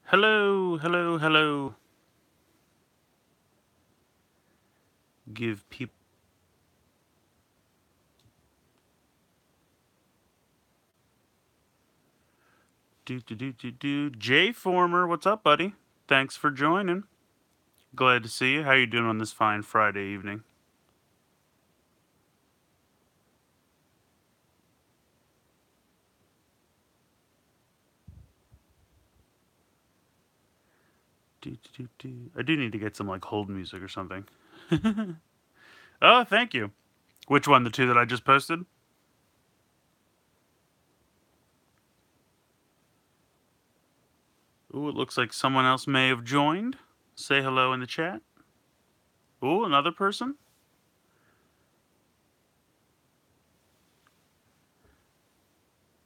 Hello, hello, hello. Give people. Do. Jay Former, what's up, buddy? Thanks for joining. Glad to see you. How you doing on this fine Friday evening? I do need to get some like hold music or something. Oh, thank you. Which one? The two that I just posted? Ooh, it looks like someone else may have joined. Say hello in the chat. Ooh, another person.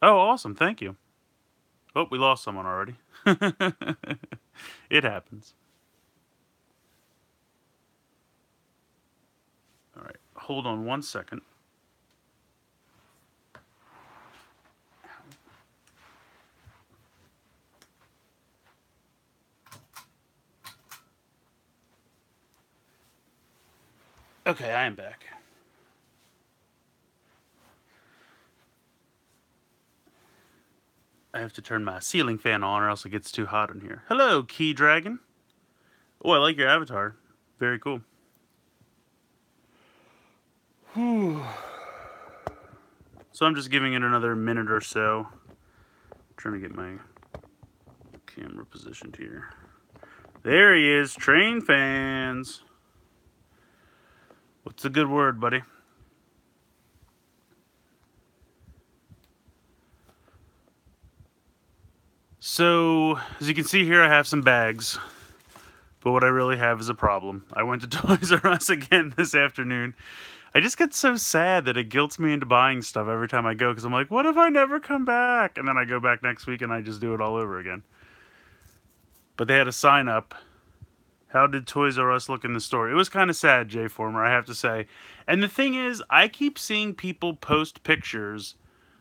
Oh, awesome. Thank you. Oh, we lost someone already. It happens. All right. Hold on one second. Okay, I am back. I have to turn my ceiling fan on or else it gets too hot in here. Hello, Key Dragon. Oh, I like your avatar. Very cool. Whew. So I'm just giving it another minute or so. Trying to get my camera positioned here. There he is, train fans. What's a good word, buddy? So, as you can see here, I have some bags. But what I really have is a problem. I went to Toys R Us again this afternoon. I just get so sad that it guilts me into buying stuff every time I go because I'm like, what if I never come back? And then I go back next week and I just do it all over again. But they had a sign up. How did Toys R Us look in the store? It was kind of sad, Jay Former, I have to say. And the thing is, I keep seeing people post pictures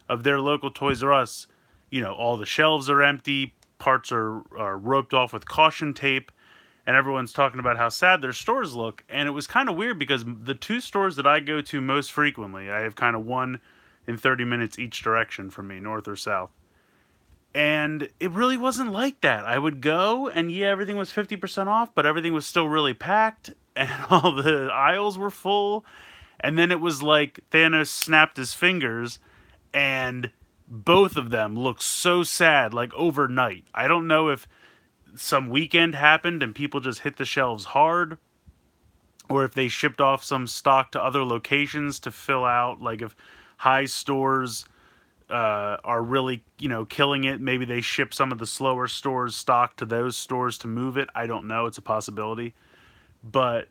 of their local Toys R Us. You know, all the shelves are empty, parts are roped off with caution tape, and everyone's talking about how sad their stores look. And it was kind of weird because the two stores that I go to most frequently, I have kind of one in 30 minutes each direction from me, north or south. And it really wasn't like that. I would go, and yeah, everything was 50% off, but everything was still really packed, and all the aisles were full. And then it was like Thanos snapped his fingers, and both of them looked so sad, like overnight. I don't know if some weekend happened and people just hit the shelves hard, or if they shipped off some stock to other locations to fill out. Like if high stores are really, killing it, maybe they ship some of the slower stores stock to those stores to move it. I don't know. It's a possibility, but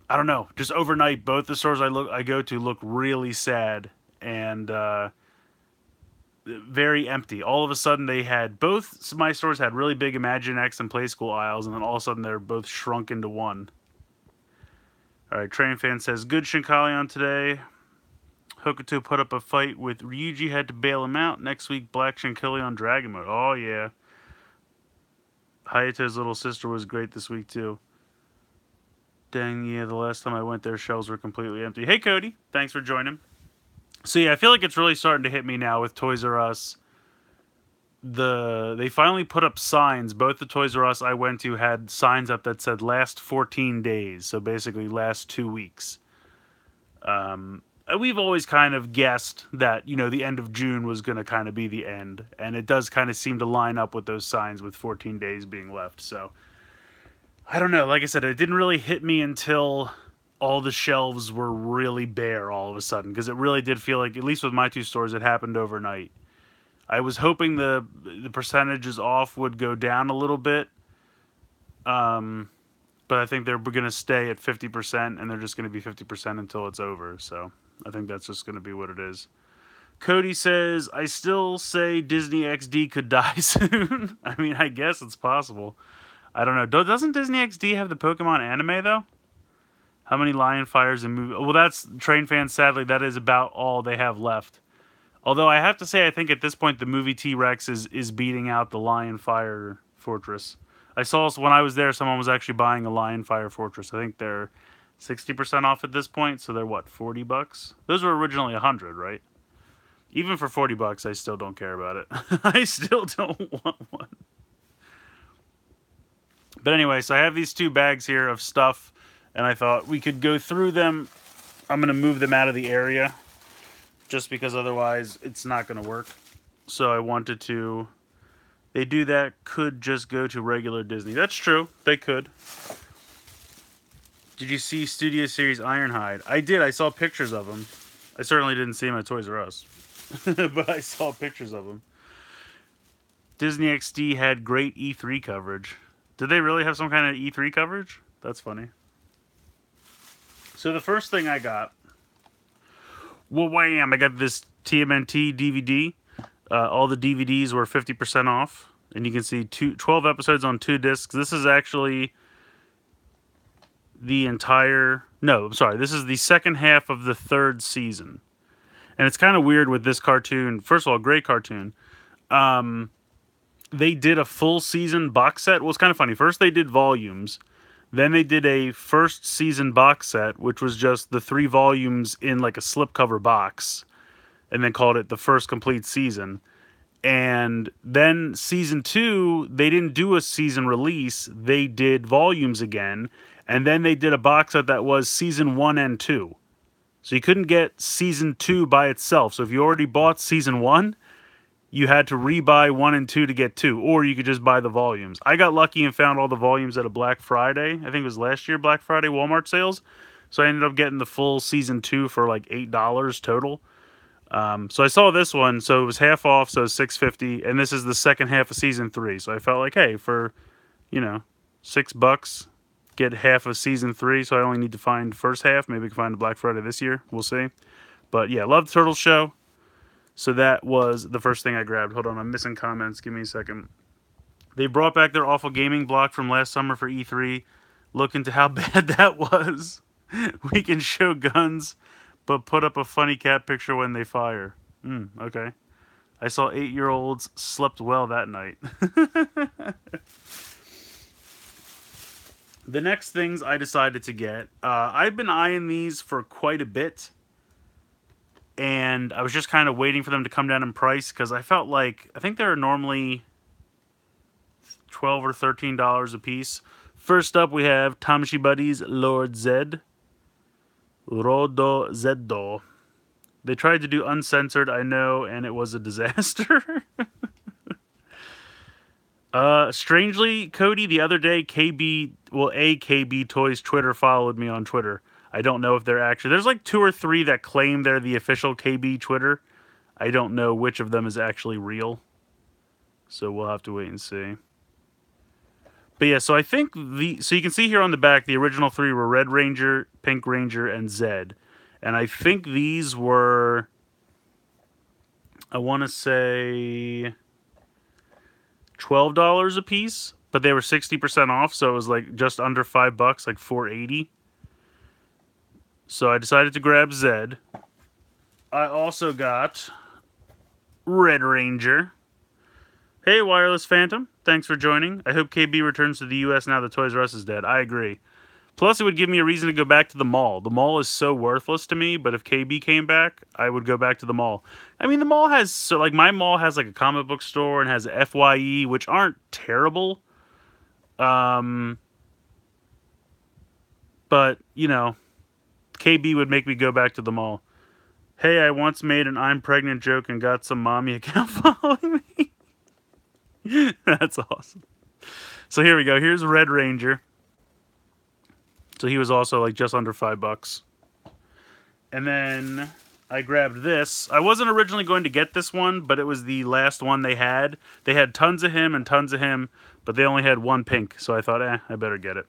I don't know. Just overnight, both the stores I go to look really sad and very empty. All of a sudden, they had both my stores had really big Imaginext and Play School aisles, and then all of a sudden they're both shrunk into one. All right, Train Fan says good Shinkalion today. Hokuto put up a fight with Ryuji, had to bail him out. Next week, Black Shinkalion Dragon Mode. Oh yeah. Hayato's little sister was great this week too. Dang, yeah, the last time I went there, shelves were completely empty. Hey, Cody. Thanks for joining. So, yeah, I feel like it's really starting to hit me now with Toys R Us. They finally put up signs. Both the Toys R Us I went to had signs up that said last 14 days. So, basically, last 2 weeks. We've always kind of guessed that, the end of June was going to kind of be the end. And it does kind of seem to line up with those signs with 14 days being left. So, I don't know. Like I said, it didn't really hit me until all the shelves were really bare all of a sudden, because it really did feel like, at least with my two stores, it happened overnight. I was hoping the percentages off would go down a little bit, but I think they're going to stay at 50%, and they're just going to be 50% until it's over. So I think that's just going to be what it is. Cody says, I still say Disney XD could die soon. I mean, I guess it's possible. I don't know. Doesn't Disney XD have the Pokemon anime, though? How many Lion Fires and movie? Well, that's Train Fans. Sadly, that is about all they have left. Although I have to say, I think at this point the movie T Rex is beating out the Lion Fire Fortress. I saw when I was there, someone was actually buying a Lion Fire Fortress. I think they're 60% off at this point, so they're what, $40? Those were originally 100, right? Even for $40, I still don't care about it. I still don't want one. But anyway, so I have these 2 bags here of stuff, and I thought we could go through them. I'm going to move them out of the area, just because otherwise it's not going to work. So I wanted to... They do that, could just go to regular Disney. That's true, they could. Did you see Studio Series Ironhide? I did, I saw pictures of them. I certainly didn't see them at Toys R Us. But I saw pictures of them. Disney XD had great E3 coverage. Did they really have some kind of E3 coverage? That's funny. So the first thing I got... Well, wham! I got this TMNT DVD. All the DVDs were 50% off. And you can see 12 episodes on 2 discs. This is actually the entire... No, I'm sorry. This is the second half of the 3rd season. And it's kind of weird with this cartoon. First of all, great cartoon. They did a full season box set. Well, it's kind of funny. First they did volumes. Then they did a first season box set, which was just the 3 volumes in like a slipcover box. And then called it the first complete season. And then season 2, they didn't do a season release. They did volumes again. And then they did a box set that was season 1 and 2. So you couldn't get season 2 by itself. So if you already bought season 1, you had to rebuy 1 and 2 to get 2. Or you could just buy the volumes. I got lucky and found all the volumes at a Black Friday. I think it was last year, Black Friday Walmart sales. So I ended up getting the full season 2 for like $8 total. So I saw this one, so it was half off, so $6.50, and this is the second half of season 3. So I felt like, hey, for, $6, get half of season 3. So I only need to find the first half. Maybe we can find the Black Friday this year. We'll see. But yeah, love the Turtle Show. So that was the first thing I grabbed. Hold on, I'm missing comments. Give me a second. They brought back their awful gaming block from last summer for E3. Look into how bad that was. We can show guns, but put up a funny cat picture when they fire. Okay. I saw 8-year-olds slept well that night. The next things I decided to get, I've been eyeing these for quite a bit. And I was just kind of waiting for them to come down in price because I felt like, I think they're normally $12 or $13 a piece. First up, we have Tamashii Buddies Lord Zed. Rodo Zeddo. They tried to do uncensored, I know, and it was a disaster. Strangely, Cody, the other day, KB Toys Twitter followed me on Twitter. I don't know if they're actually... There's like 2 or 3 that claim they're the official KB Twitter. I don't know which of them is actually real. So we'll have to wait and see. But yeah, so I think so you can see here on the back, the original 3 were Red Ranger, Pink Ranger, and Zed. And I think these were, I want to say $12 a piece, but they were 60% off, so it was like just under $5, like $4.80. So I decided to grab Zed. I also got Red Ranger. Hey, Wireless Phantom. Thanks for joining. I hope KB returns to the U.S. now that Toys R Us is dead. I agree. Plus, it would give me a reason to go back to the mall. The mall is so worthless to me, but if KB came back, I would go back to the mall. I mean, the mall has... So, like, my mall has, like, a comic book store and has FYE, which aren't terrible. But, you know, KB would make me go back to the mall. Hey, I once made an I'm pregnant joke and got some mommy account following me. That's awesome. So here we go. Here's Red Ranger. So he was also like just under $5. And then I grabbed this. I wasn't originally going to get this one, but it was the last one they had. They had tons of him and tons of him, but they only had one pink. So I thought, I better get it.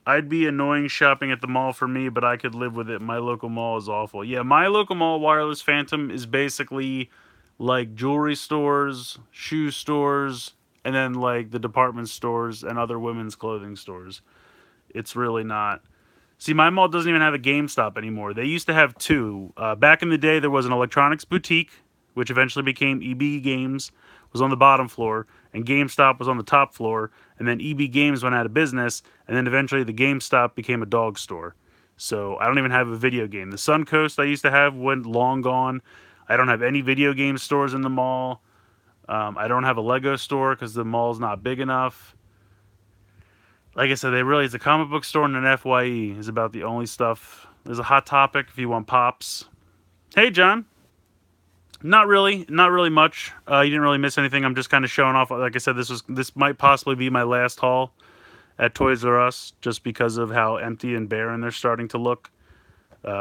I'd be annoying shopping at the mall for me, but I could live with it. My local mall is awful. Yeah, my local mall, Wireless Phantom, is basically like jewelry stores, shoe stores, and then like the department stores and other women's clothing stores. It's really not. See, my mall doesn't even have a GameStop anymore. They used to have 2. Back in the day, there was an electronics boutique, which eventually became EB Games, was on the bottom floor, and GameStop was on the top floor, and then EB Games went out of business, and then eventually the GameStop became a dog store. So I don't even have a video game. The Suncoast I used to have went long gone. I don't have any video game stores in the mall. I don't have a Lego store because the mall's not big enough. Like I said, it's a comic book store and an FYE is about the only stuff. There's a Hot Topic if you want pops. Hey, John. Not really much. You didn't really miss anything. I'm just kind of showing off. Like I said, this might possibly be my last haul at Toys R Us, just because of how empty and barren they're starting to look.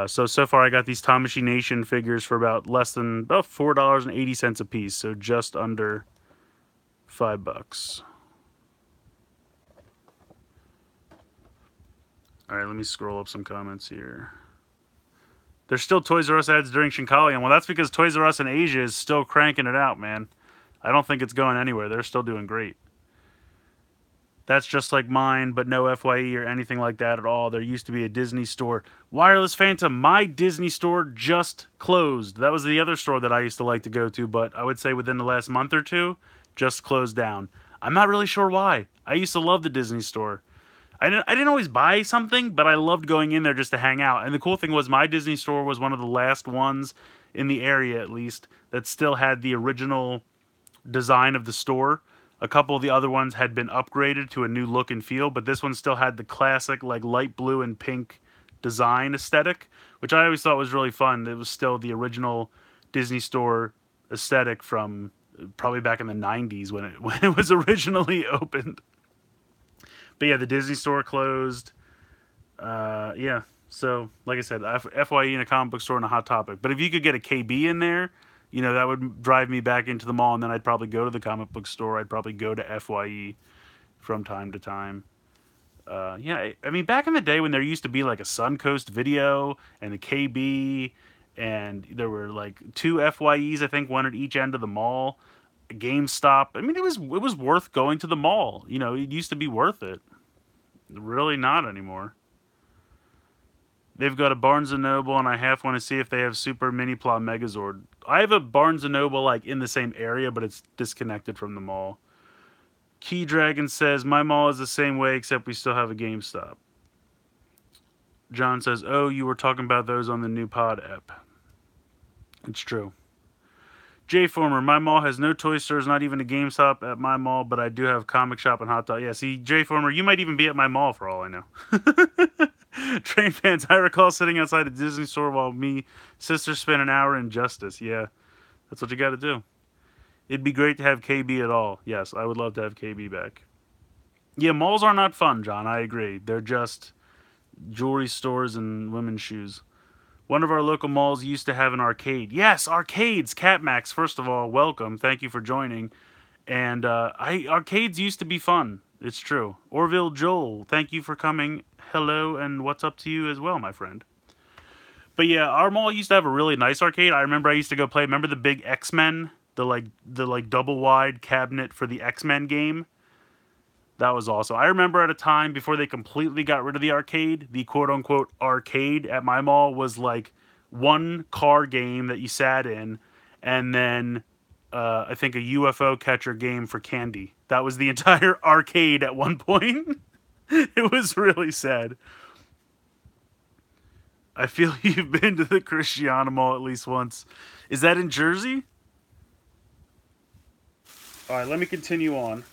So far I got these Tamashi Nation figures for about $4.80 a piece, so just under $5. All right, let me scroll up some comments here. There's still Toys R Us ads during Shinkalian. Well, that's because Toys R Us in Asia is still cranking it out, man. I don't think it's going anywhere. They're still doing great. That's just like mine, but no FYE or anything like that at all. There used to be a Disney store. Wireless Phantom, my Disney store just closed. That was the other store that I used to like to go to, but I would say within the last month or two, just closed down. I'm not really sure why. I used to love the Disney store. I didn't always buy something, but I loved going in there just to hang out. And the cool thing was my Disney store was one of the last ones in the area, at least, that still had the original design of the store. A couple of the other ones had been upgraded to a new look and feel, but this one still had the classic like light blue and pink design aesthetic, which I always thought was really fun. It was still the original Disney store aesthetic from probably back in the 90s when it was originally opened. But yeah, the Disney store closed. Yeah, so like I said, FYE in a comic book store and a Hot Topic. But if you could get a KB in there, you know, that would drive me back into the mall, and then I'd probably go to the comic book store. I'd probably go to FYE from time to time. Yeah, I mean, back in the day when there used to be like a Suncoast Video and the KB, and there were like 2 FYEs, I think, one at each end of the mall, a GameStop. I mean, it was worth going to the mall. You know, it used to be worth it. Really not anymore. They've got a Barnes & Noble, and I half want to see if they have Super Mini Plot Megazord. I have a Barnes & Noble, like, in the same area, but it's disconnected from the mall. Key Dragon says, my mall is the same way, except we still have a GameStop. John says, oh, you were talking about those on the new pod app. It's true. J Former, my mall has no toy stores, not even a GameStop at my mall, but I do have Comic Shop and Hot Dog. Yeah, see, J Former, you might even be at my mall for all I know. Train Fans, I recall sitting outside a Disney store while me sister spent an hour in Justice. Yeah, that's what you got to do. It'd be great to have KB at all. Yes, I would love to have KB back. Yeah, malls are not fun, John. I agree. They're just jewelry stores and women's shoes. One of our local malls used to have an arcade. Yes, arcades. Catmax, first of all, welcome. Thank you for joining. And arcades used to be fun. It's true. Orville Joel, thank you for coming. Hello, and what's up to you as well, my friend. But yeah, our mall used to have a really nice arcade. I remember I used to go play. Remember the big X-Men? The double wide cabinet for the X-Men game? That was awesome. I remember at a time before they completely got rid of the arcade, the quote-unquote arcade at my mall was like one car game that you sat in, and then I think a UFO catcher game for candy. That was the entire arcade at one point. It was really sad. I feel you've been to the Christiana Mall at least once. Is that in Jersey? All right, let me continue on.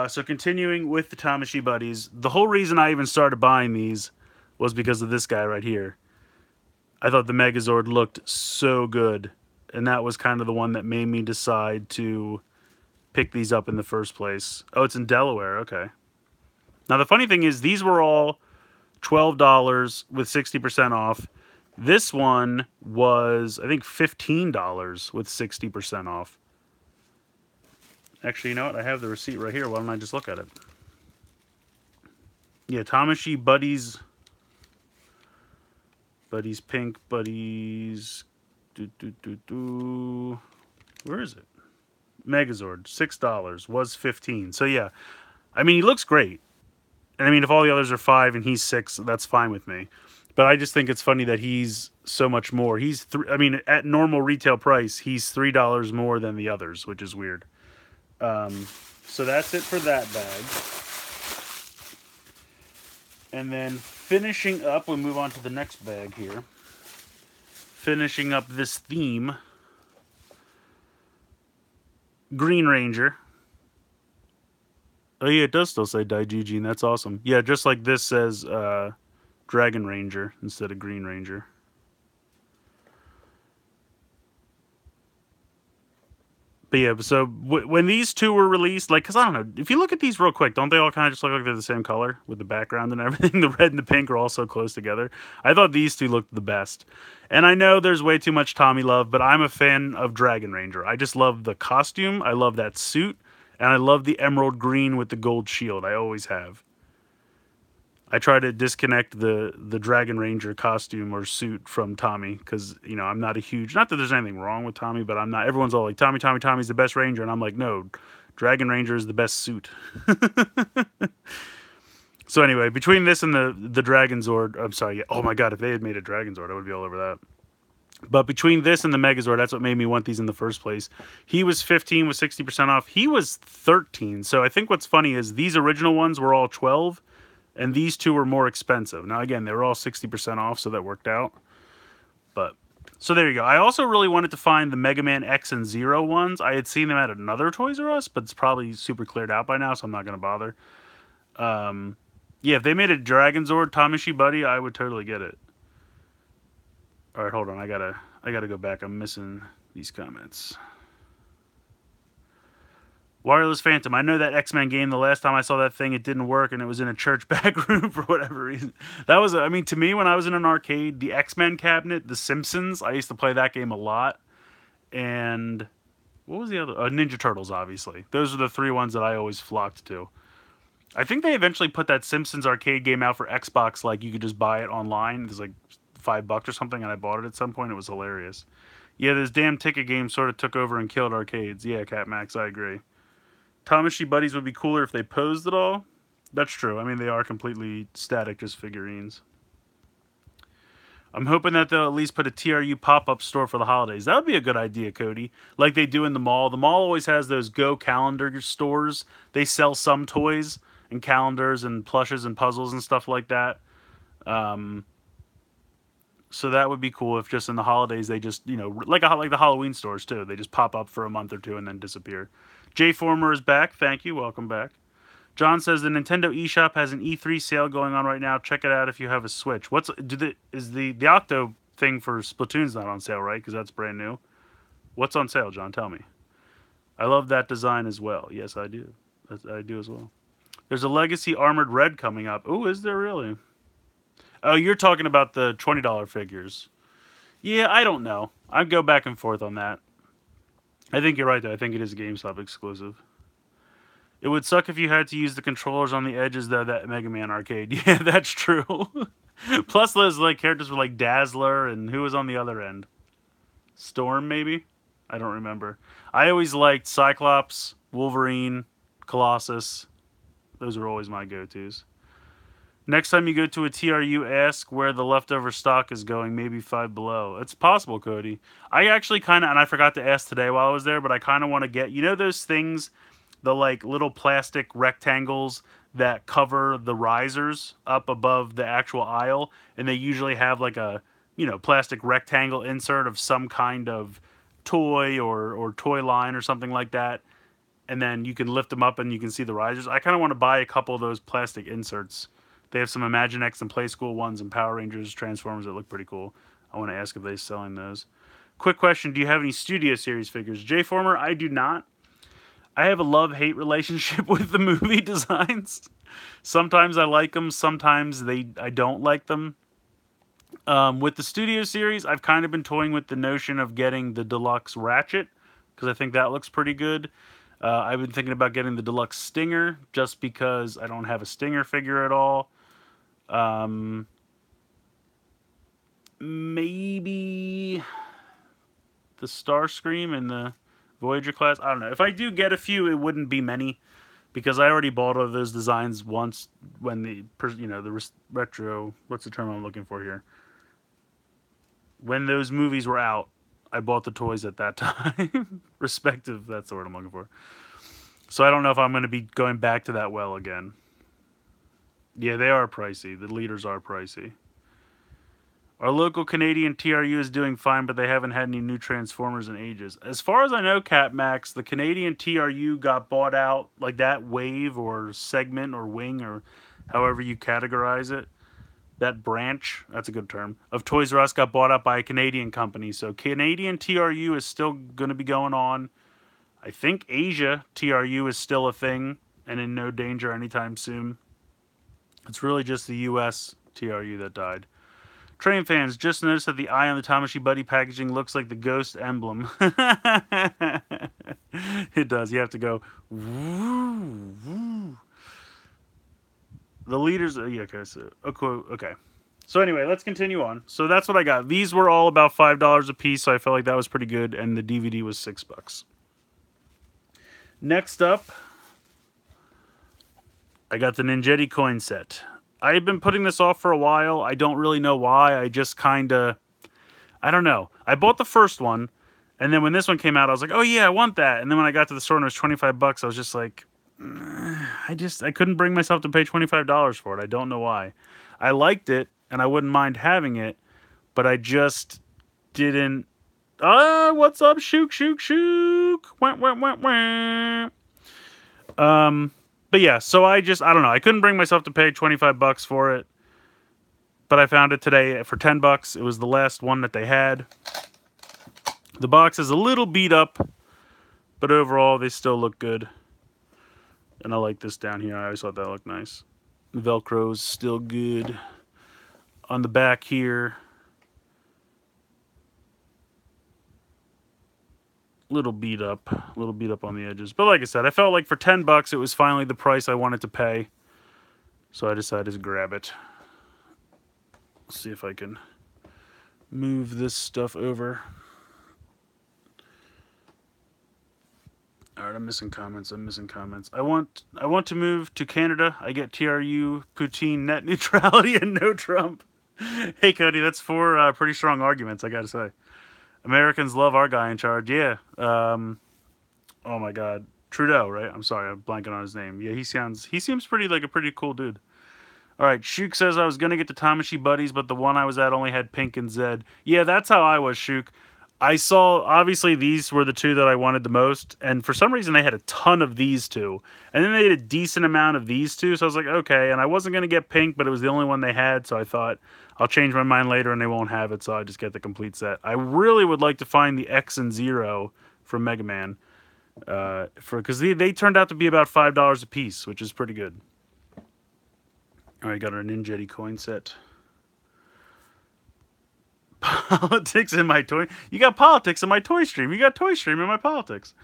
So continuing with the Tamashi Buddies, the whole reason I even started buying these was because of this guy right here. I thought the Megazord looked so good, and that was kind of the one that made me decide to pick these up in the first place. Oh, it's in Delaware. Okay. Now, the funny thing is, these were all $12 with 60% off. This one was, I think, $15 with 60% off. Actually, you know what? I have the receipt right here. Why don't I just look at it? Yeah, Tamashi Buddies. Buddies Pink. Buddies. Where is it? Megazord. $6. Was $15. So, yeah. I mean, he looks great. And I mean, if all the others are $5 and he's $6, that's fine with me. But I just think it's funny that he's so much more. I mean, at normal retail price, he's $3 more than the others, which is weird. So that's it for that bag. And then finishing up, we'll move on to the next bag here. Finishing up this theme, Green Ranger. Oh yeah, it does still say Daijiji, and that's awesome. Yeah, just like this says Dragon Ranger instead of Green Ranger. But yeah, so when these two were released, like, because I don't know, if you look at these real quick, don't they all kind of just look like they're the same color with the background and everything? The red and the pink are all so close together. I thought these two looked the best. And I know there's way too much Tommy love, but I'm a fan of Dragon Ranger. I just love the costume. I love that suit. And I love the emerald green with the gold shield. I always have. I try to disconnect the Dragon Ranger costume or suit from Tommy because, you know, I'm not a huge... Not that there's anything wrong with Tommy, but I'm not... Everyone's all like, Tommy's the best Ranger. And I'm like, no, Dragon Ranger is the best suit. So anyway, between this and the Dragon Zord... I'm sorry. Yeah, oh my god, if they had made a Dragon Zord, I would be all over that. But between this and the Megazord, that's what made me want these in the first place. He was 15 with 60% off. He was 13. So I think what's funny is these original ones were all 12. And these two were more expensive. Now, again, they were all 60% off, so that worked out. But, so there you go. I also really wanted to find the Mega Man X and Zero ones. I had seen them at another Toys R Us, but it's probably super cleared out by now, so I'm not going to bother. Yeah, if they made a Dragon Zord Tamashi Buddy, I would totally get it. Alright, hold on. I gotta go back. I'm missing these comments. Wireless Phantom. I know that X-Men game, the last time I saw that thing, it didn't work, and it was in a church back room for whatever reason. That was, I mean, to me, when I was in an arcade, the X-Men cabinet, The Simpsons, I used to play that game a lot. And what was the other? Ninja Turtles, obviously. Those are the three ones that I always flocked to. I think they eventually put that Simpsons arcade game out for Xbox, like you could just buy it online. It was like $5 or something, and I bought it at some point. It was hilarious. Yeah, this damn ticket game sort of took over and killed arcades. Yeah, Cat Max, I agree. Tamashi Buddies would be cooler if they posed at all. That's true. I mean, they are completely static, just figurines. I'm hoping that they'll at least put a TRU pop-up store for the holidays. That would be a good idea, Cody. Like they do in the mall. The mall always has those Go calendar stores. They sell some toys and calendars and plushes and puzzles and stuff like that. So that would be cool if just in the holidays they just, you know, like the Halloween stores too. They just pop up for a month or two and then disappear. Jay Former is back. Thank you. Welcome back. John says the Nintendo eShop has an E3 sale going on right now. Check it out if you have a Switch. Is the Octo thing for Splatoon's not on sale, right? Because that's brand new. What's on sale, John? Tell me. I love that design as well. Yes, I do. I do as well. There's a Legacy Armored Red coming up. Oh, is there really? Oh, you're talking about the $20 figures. Yeah, I don't know. I'd go back and forth on that. I think you're right, though. I think it is a GameStop exclusive. It would suck if you had to use the controllers on the edges, though, that Mega Man arcade. Yeah, that's true. Plus, those like characters were like Dazzler, and who was on the other end? Storm, maybe? I don't remember. I always liked Cyclops, Wolverine, Colossus. Those were always my go-tos. Next time you go to a TRU, ask where the leftover stock is going, maybe Five Below. It's possible, Cody. I actually kind of, and I forgot to ask today while I was there, but I kind of want to get, you know those things, the like little plastic rectangles that cover the risers up above the actual aisle, and they usually have like a, you know, plastic rectangle insert of some kind of toy or toy line or something like that, and then you can lift them up and you can see the risers. I kind of want to buy a couple of those plastic inserts. They have some Imaginext and Playskool ones and Power Rangers, Transformers that look pretty cool. I want to ask if they're selling those. Quick question, do you have any Studio Series figures? Jay Former, I do not. I have a love-hate relationship with the movie designs. Sometimes I like them, sometimes I don't like them. With the Studio Series, I've kind of been toying with the notion of getting the Deluxe Ratchet, because I think that looks pretty good. I've been thinking about getting the Deluxe Stinger, just because I don't have a Stinger figure at all. Maybe the Starscream and the Voyager class. I don't know. If I do get a few, it wouldn't be many. because I already bought all of those designs once when the retro, what's the term I'm looking for here? When those movies were out, I bought the toys at that time. Respective, that's the word I'm looking for. So I don't know if I'm going to be going back to that well again. Yeah, they are pricey. The leaders are pricey. Our local Canadian TRU is doing fine, but they haven't had any new Transformers in ages. As far as I know, Cat Max, the Canadian TRU got bought out, like that wave or segment or wing or however you categorize it. That branch, that's a good term, of Toys R Us got bought out by a Canadian company. So Canadian TRU is still going to be going on. I think Asia TRU is still a thing and in no danger anytime soon. It's really just the US TRU that died. Train fans, just noticed that the eye on the Tamashii Buddy packaging looks like the ghost emblem. It does. You have to go. Woo, woo. The leaders. Yeah, okay. So, okay. So anyway, let's continue on. So that's what I got. These were all about $5 a piece, so I felt like that was pretty good, and the DVD was $6. Next up, I got the Ninjetti coin set. I've been putting this off for a while. I don't really know why. I just kind of, I don't know. I bought the first one, and then when this one came out, I was like, oh yeah, I want that. And then when I got to the store and it was $25, I was just like, I couldn't bring myself to pay $25 for it. I don't know why. I liked it, and I wouldn't mind having it, but I just didn't. What's up, Shook, Shook, Shook? Wah, wah, wah, wah. But yeah, so I don't know. I couldn't bring myself to pay $25 for it, but I found it today for $10. It was the last one that they had. The box is a little beat up, but overall they still look good. And I like this down here. I always thought that looked nice. The Velcro's still good. On the back here, little beat up on the edges. But like I said, I felt like for $10, it was finally the price I wanted to pay. So I decided to grab it. Let's see if I can move this stuff over. All right, I'm missing comments. I want to move to Canada. I get TRU, poutine, net neutrality, and no Trump. Hey, Cody, that's four pretty strong arguments, I gotta say. Americans love our guy in charge. Yeah. Oh my God, Trudeau, right? I'm sorry, I'm blanking on his name. Yeah, he seems pretty like a pretty cool dude. All right, Shook says I was gonna get the Tamashii Buddies, but the one I was at only had Pink and Zed. Yeah, that's how I was, Shook. I saw, obviously, these were the two that I wanted the most, and for some reason they had a ton of these two, and then they had a decent amount of these two, so I was like, okay, and I wasn't going to get Pink, but it was the only one they had, so I thought, I'll change my mind later and they won't have it, so I just get the complete set. I really would like to find the X and Zero from Mega Man, because they turned out to be about $5 a piece, which is pretty good. All right, got our Ninjetti coin set. Politics in my toy. You got politics in my toy stream. You got toy stream in my politics.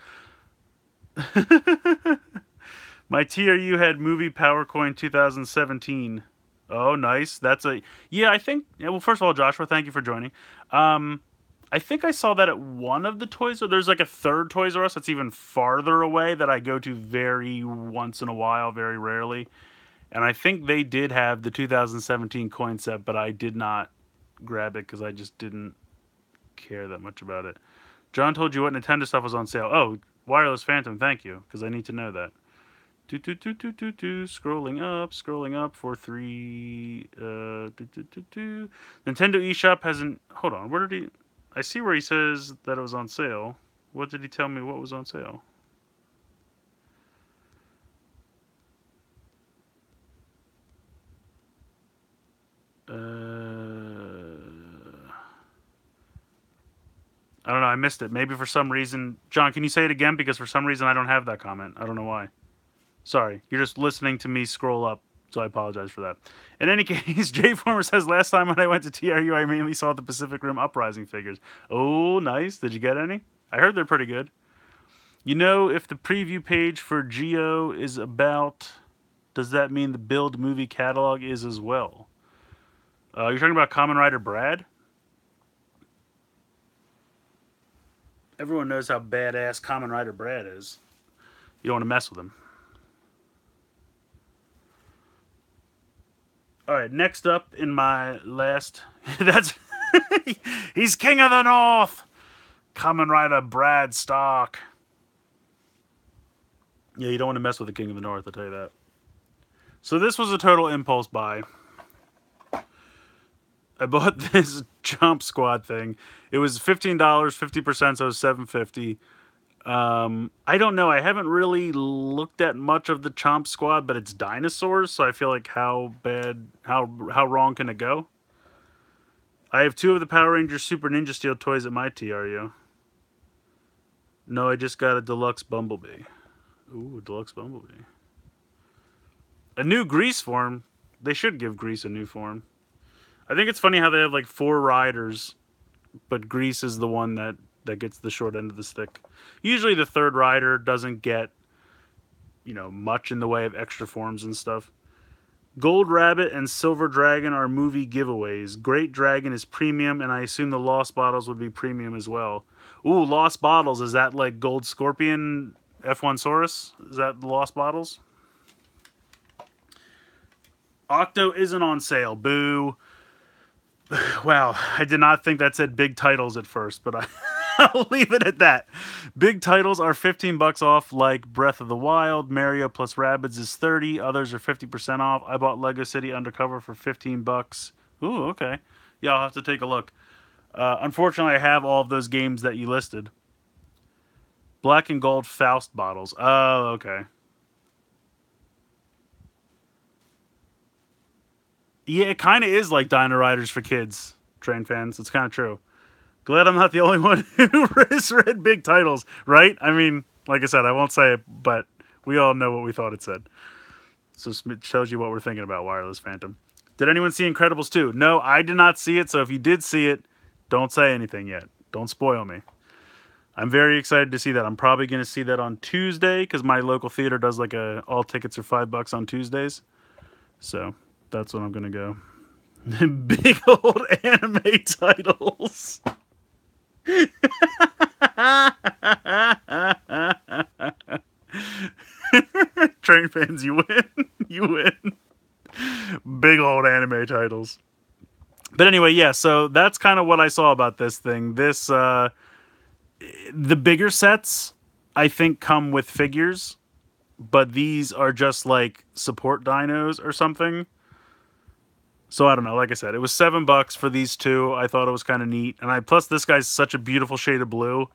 My TRU had movie Power Coin 2017. Oh, nice. That's a yeah. I think. Yeah, well, first of all, Joshua, thank you for joining. I think I saw that at one of the Toys. Or there's like a third Toys R Us that's even farther away that I go to very once in a while, very rarely. And I think they did have the 2017 coin set, but I did not grab it because I just didn't care that much about it. John told you what Nintendo stuff was on sale. Oh, Wireless Phantom, thank you, because I need to know that. Scrolling up for three. Nintendo eShop hasn't. Hold on, where did he? I see where he says that it was on sale. What did he tell me? What was on sale? I don't know. I missed it. Maybe for some reason. John, can you say it again? Because for some reason I don't have that comment. I don't know why. Sorry. You're just listening to me scroll up. So I apologize for that. In any case, Jay Former says, last time when I went to TRU, I mainly saw the Pacific Rim Uprising figures. Oh, nice. Did you get any? I heard they're pretty good. You know, if the preview page for Geo is about, does that mean the Build movie catalog is as well? You're talking about Kamen Rider Brad? Everyone knows how badass Kamen Rider Brad is. You don't want to mess with him. All right, next up in my last... That's... He's King of the North! Kamen Rider Brad Stark. Yeah, you don't want to mess with the King of the North, I'll tell you that. So this was a total impulse buy. I bought this Jump Squad thing. It was $15, 50%, so it was $7.50. I don't know. I haven't really looked at much of the Chomp Squad, but it's dinosaurs, so I feel like how wrong can it go? I have 2 of the Power Rangers Super Ninja Steel toys at my TRU. No, I just got a deluxe Bumblebee. Ooh, a deluxe Bumblebee. A new Grease form. They should give Grease a new form. I think it's funny how they have like 4 riders, but Grease is the one that gets the short end of the stick. Usually the 3rd rider doesn't get, you know, much in the way of extra forms and stuff. Gold Rabbit and Silver Dragon are movie giveaways. Great Dragon is premium, and I assume the Lost Bottles would be premium as well. Ooh, Lost Bottles. Is that like Gold Scorpion F1 Saurus? Is that the Lost Bottles? Octo isn't on sale. Boo. Wow, I did not think that said big titles at first, but I'll leave it at that. Big titles are $15 off, like Breath of the Wild. Mario plus Rabbids is $30. Others are 50% off. I bought Lego City Undercover for $15. Ooh, okay. Yeah, I'll have to take a look. Unfortunately, I have all of those games that you listed. Black and Gold Faust bottles. Oh, okay. Yeah, it kind of is like Dino Riders for kids, train fans. It's kind of true. Glad I'm not the only one who has read big titles, right? I mean, like I said, I won't say it, but we all know what we thought it said. So it shows you what we're thinking about Wireless Phantom. Did anyone see Incredibles 2? No, I did not see it, so if you did see it, don't say anything yet. Don't spoil me. I'm very excited to see that. I'm probably going to see that on Tuesday, because my local theater does like all tickets are $5 on Tuesdays. So that's when I'm going to go. Big old anime titles. Train fans, you win. You win. Big old anime titles. But anyway, yeah, so that's kind of what I saw about this thing. This, the bigger sets, I think, come with figures, but these are just like support dinos or something. So I don't know. Like I said, it was $7 for these 2. I thought it was kind of neat, and plus this guy's such a beautiful shade of blue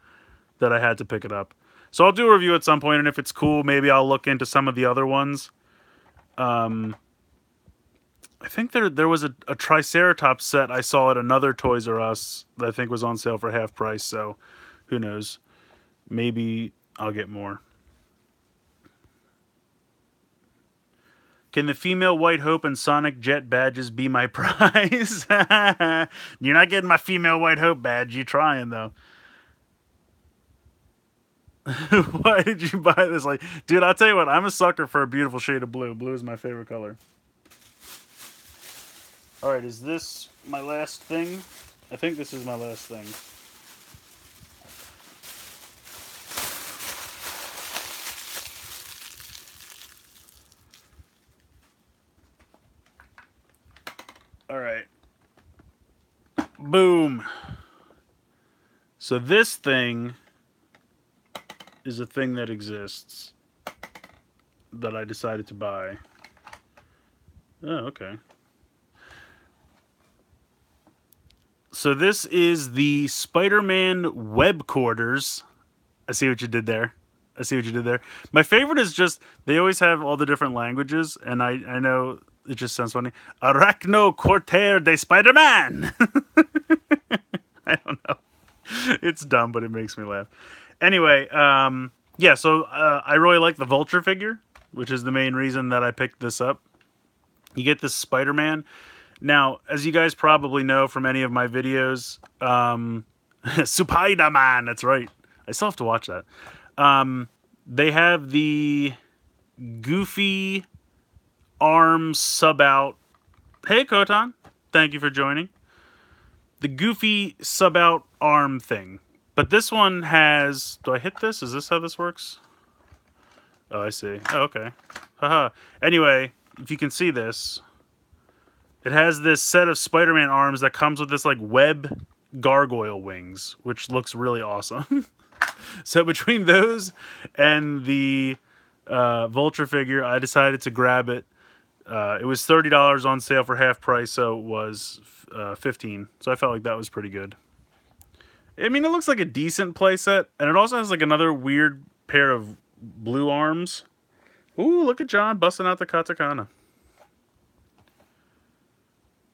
that I had to pick it up. So I'll do a review at some point, and if it's cool, maybe I'll look into some of the other ones. I think there was a Triceratops set I saw at another Toys R Us that I think was on sale for half price. So who knows? Maybe I'll get more. Can the female White Hope and Sonic Jet badges be my prize? You're not getting my female White Hope badge. You trying, though. Why did you buy this? Like, dude, I'll tell you what. I'm a sucker for a beautiful shade of blue. Blue is my favorite color. All right, is this my last thing? I think this is my last thing. All right. Boom. So this thing is a thing that exists that I decided to buy. Oh, okay. So this is the Spider-Man web quarters. I see what you did there. I see what you did there. My favorite is just, they always have all the different languages, and I know it just sounds funny. Arachno Quarter de Spider-Man! I don't know. It's dumb, but it makes me laugh. Anyway, yeah, so I really like the Vulture figure, which is the main reason that I picked this up. You get this Spider-Man. Now, as you guys probably know from any of my videos, Spider-Man, that's right. I still have to watch that. They have the goofy arm sub-out. Hey, Kotan. Thank you for joining. The goofy sub-out arm thing. But this one has... Do I hit this? Is this how this works? Oh, I see. Oh, okay. Haha. Anyway, if you can see this... It has this set of Spider-Man arms that comes with this like web gargoyle wings, which looks really awesome. So between those and the Vulture figure, I decided to grab it. It was $30 on sale for half price, so it was 15. So I felt like that was pretty good. I mean, it looks like a decent playset, and it also has like another weird pair of blue arms. Ooh, look at John busting out the katakana.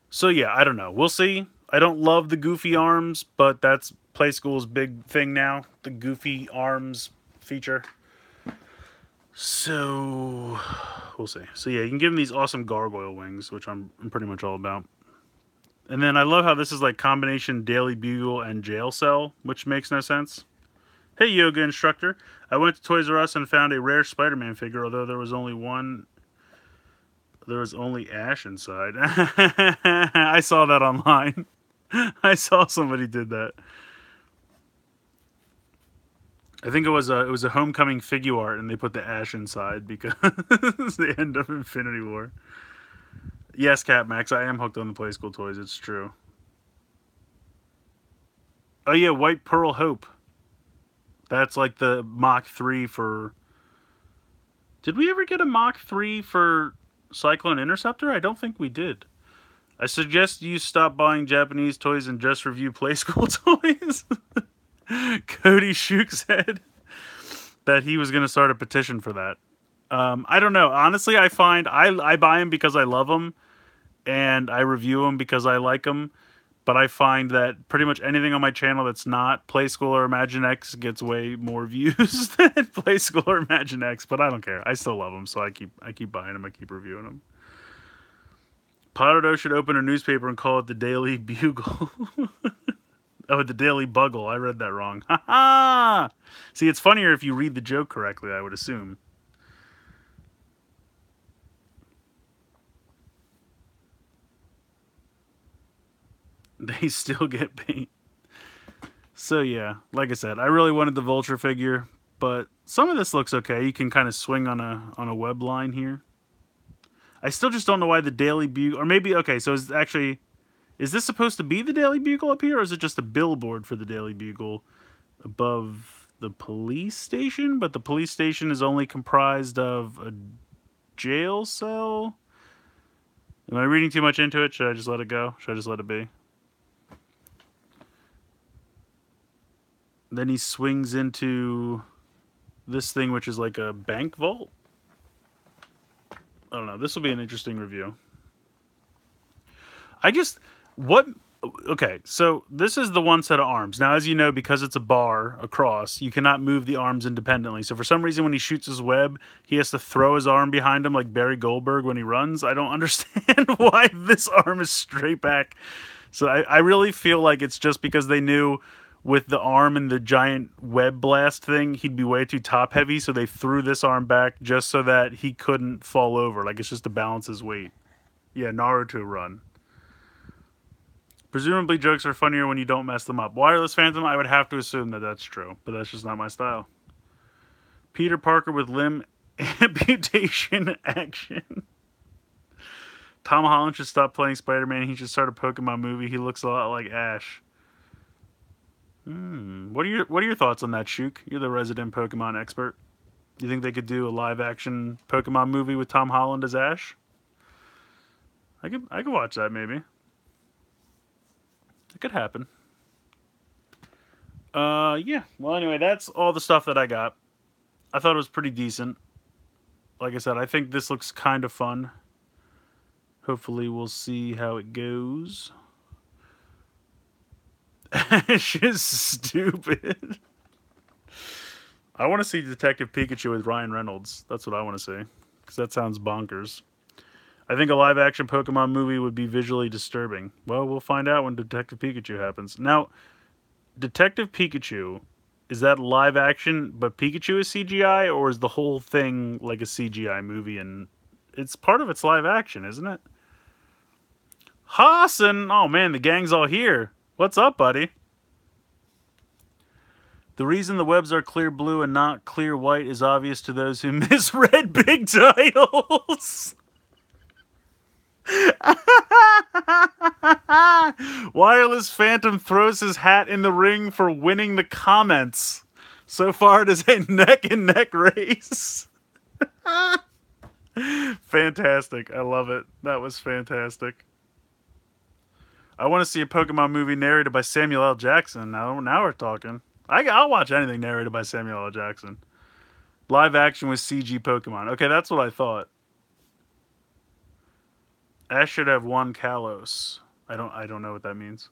So yeah, I don't know. We'll see. I don't love the goofy arms, but that's Play School's big thing now. The goofy arms feature. So we'll see. So yeah, you can give him these awesome gargoyle wings, which I'm pretty much all about. And then I love how this is like combination Daily Bugle and Jail Cell, which makes no sense. Hey, yoga instructor. I went to Toys R Us and found a rare Spider-Man figure, although there was only one. There was only Ash inside. I saw that online. I saw somebody did that. I think it was a Homecoming figure art, and they put the Ash inside because they end up Infinity War. Yes, Cat Max, I am hooked on the Play School toys. It's true. Oh yeah, White Pearl Hope. That's like the Mach 3 for. Did we ever get a Mach 3 for Cyclone Interceptor? I don't think we did. I suggest you stop buying Japanese toys and just review Play School toys. Cody Shook said that he was going to start a petition for that. I don't know. Honestly, I find I buy them because I love them, and I review them because I like them. But I find that pretty much anything on my channel that's not Play School or Imagine X gets way more views than Play School or Imagine X. But I don't care. I still love them, so I keep buying them. I keep reviewing them. Potterdo should open a newspaper and call it the Daily Bugle. Oh, the Daily Bugle. I read that wrong. Ha ha! See, it's funnier if you read the joke correctly, I would assume. They still get paint. So yeah, like I said, I really wanted the Vulture figure, but some of this looks okay. You can kind of swing on a web line here. I still just don't know why the Daily Bugle, or maybe, okay, so is this supposed to be the Daily Bugle up here, or is it just a billboard for the Daily Bugle above the police station? But the police station is only comprised of a jail cell? Am I reading too much into it? Should I just let it go? Should I just let it be? Then he swings into this thing, which is like a bank vault. I don't know. This will be an interesting review. Okay, so this is the one set of arms. Now, as you know, because it's a bar across, you cannot move the arms independently. So for some reason, when he shoots his web, he has to throw his arm behind him like Barry Goldberg when he runs. I don't understand why this arm is straight back. So I really feel like it's just because they knew with the arm and the giant web blast thing, he'd be way too top heavy. So they threw this arm back just so that he couldn't fall over. Like, it's just to balance his weight. Yeah, Naruto run. Presumably jokes are funnier when you don't mess them up. Wireless Phantom, I would have to assume that that's true, but that's just not my style. Peter Parker with limb amputation action. Tom Holland should stop playing Spider-Man. He should start a Pokemon movie. He looks a lot like Ash. What are your thoughts on that, Shook? You're the resident Pokemon expert. Do you think they could do a live-action Pokemon movie with Tom Holland as Ash? I could watch that maybe. It could happen. Yeah. Well, anyway, that's all the stuff that I got. I thought it was pretty decent. Like I said, I think this looks kind of fun. Hopefully, we'll see how it goes. Ash is stupid. I want to see Detective Pikachu with Ryan Reynolds. That's what I want to see. Because that sounds bonkers. I think a live-action Pokemon movie would be visually disturbing. Well, we'll find out when Detective Pikachu happens. Now, Detective Pikachu, is that live-action, but Pikachu is CGI, or is the whole thing like a CGI movie? And it's part of its live-action, isn't it? Hassan! Oh, man, the gang's all here. What's up, buddy? The reason the webs are clear blue and not clear white is obvious to those who misread big titles. Wireless Phantom throws his hat in the ring for winning the comments. So far, it is a neck and neck race. Fantastic. I love it. That was fantastic. I want to see a Pokemon movie narrated by Samuel L. Jackson. Now we're talking. I'll watch anything narrated by Samuel L. Jackson. Live action with CG Pokemon. Okay, that's what I thought. Ash should have won Kalos. I don't know what that means.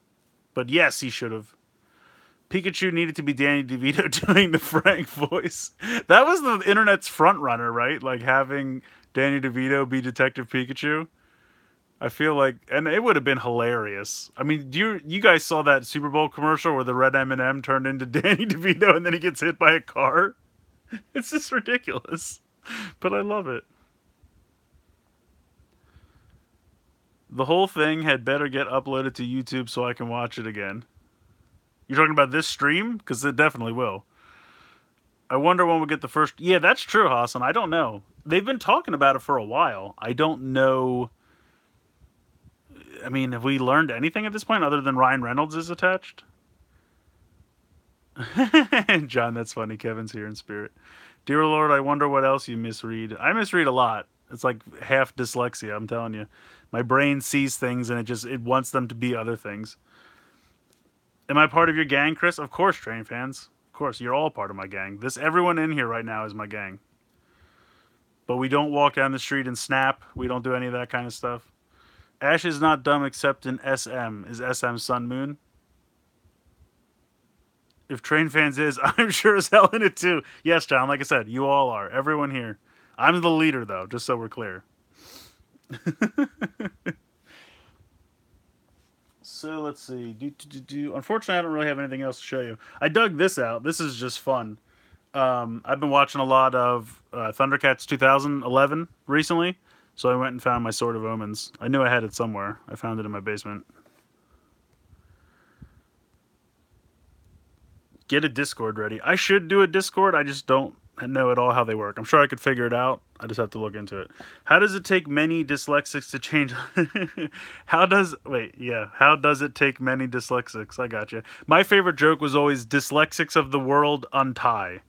But yes, he should have. Pikachu needed to be Danny DeVito doing the Frank voice. That was the internet's front runner, right? Like having Danny DeVito be Detective Pikachu. I feel like, and it would have been hilarious. I mean, you guys saw that Super Bowl commercial where the red M&M turned into Danny DeVito and then he gets hit by a car? It's just ridiculous, but I love it. The whole thing had better get uploaded to YouTube so I can watch it again. You're talking about this stream? Because it definitely will. I wonder when we'll get the first... Yeah, that's true, Hassan. I don't know. They've been talking about it for a while. I don't know... I mean, have we learned anything at this point other than Ryan Reynolds is attached? John, that's funny. Kevin's here in spirit. Dear Lord, I wonder what else you misread. I misread a lot. It's like half dyslexia, I'm telling you. My brain sees things and it wants them to be other things. Am I part of your gang, Chris? Of course, train fans. Of course, you're all part of my gang. Everyone in here right now is my gang. But we don't walk down the street and snap. We don't do any of that kind of stuff. Ash is not dumb except in SM. Is SM Sun Moon? If Train Fans is, I'm sure as hell in it too. Yes, John, like I said, you all are. Everyone here. I'm the leader, though, just so we're clear. So, let's see. Unfortunately, I don't really have anything else to show you. I dug this out. This is just fun. I've been watching a lot of Thundercats 2011 recently, so I went and found my Sword of Omens. I knew I had it somewhere. I found it in my basement. Get a Discord ready. I should do a Discord. I just don't know at all how they work. I'm sure I could figure it out. I just have to look into it. How does it take many dyslexics to change? How does it take many dyslexics? I got you. My favorite joke was always dyslexics of the world untie.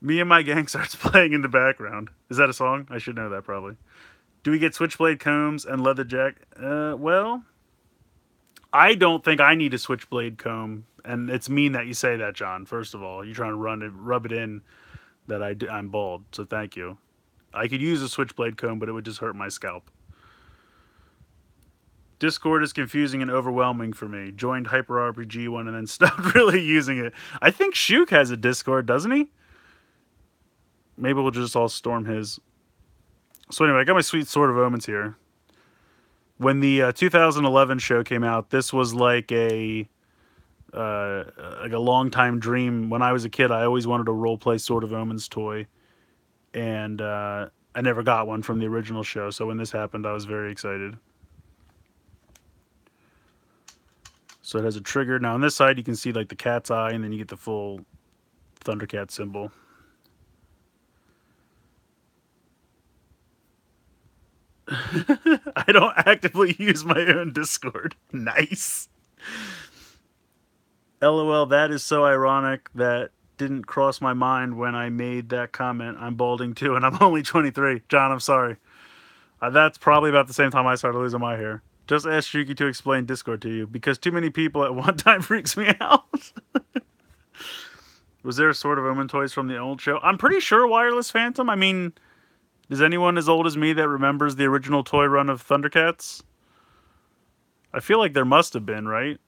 Me and My Gang starts playing in the background. Is that a song? I should know that probably. Do we get switchblade combs and leather jack? Well, I don't think I need a switchblade comb, and it's mean that you say that, John. First of all, you're trying to rub it in that I'm bald, so thank you. I could use a switchblade comb, but it would just hurt my scalp. Discord is confusing and overwhelming for me. Joined Hyper RPG one and then stopped really using it. I think Shuk has a Discord, doesn't he? Maybe we'll just all storm his. So anyway, I got my sweet Sword of Omens here. When the 2011 show came out, this was like a long time dream. When I was a kid, I always wanted a roleplay Sword of Omens toy, and I never got one from the original show. So when this happened, I was very excited. So it has a trigger. Now on this side, you can see like the cat's eye, and then you get the full Thundercat symbol. I don't actively use my own Discord. Nice. LOL, that is so ironic. That didn't cross my mind when I made that comment. I'm balding too, and I'm only 23. John, I'm sorry. That's probably about the same time I started losing my hair. Just ask Shuki to explain Discord to you, because too many people at one time freaks me out. Was there a Sword of Omen toys from the old show? I'm pretty sure Wireless Phantom. I mean... Is anyone as old as me that remembers the original toy run of Thundercats? I feel like there must have been, right?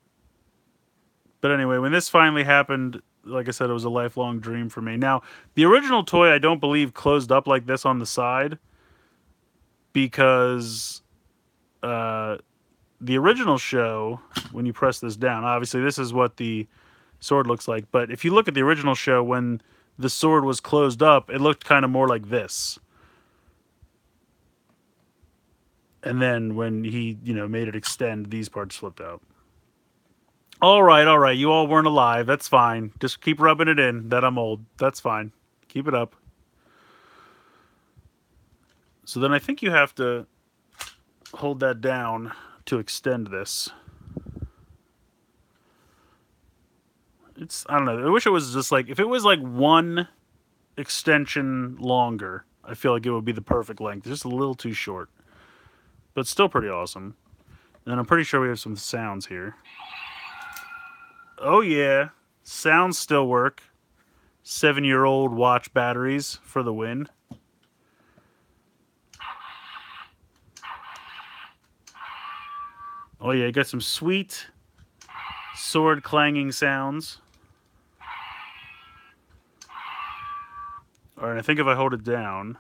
But anyway, when this finally happened, like I said, it was a lifelong dream for me. Now, the original toy, I don't believe, closed up like this on the side. Because the original show, when you press this down, obviously this is what the sword looks like. But if you look at the original show, when the sword was closed up, it looked kind of more like this. And then when he, made it extend, these parts flipped out. All right. You all weren't alive. That's fine. Just keep rubbing it in that I'm old. That's fine. Keep it up. So then I think you have to hold that down to extend this. I don't know. I wish it was just like, if it was like one extension longer, I feel like it would be the perfect length. It's just a little too short. But still pretty awesome. And I'm pretty sure we have some sounds here. Oh yeah. Sounds still work. 7-year-old watch batteries for the win. Oh yeah, you got some sweet sword clanging sounds. Alright, I think if I hold it down...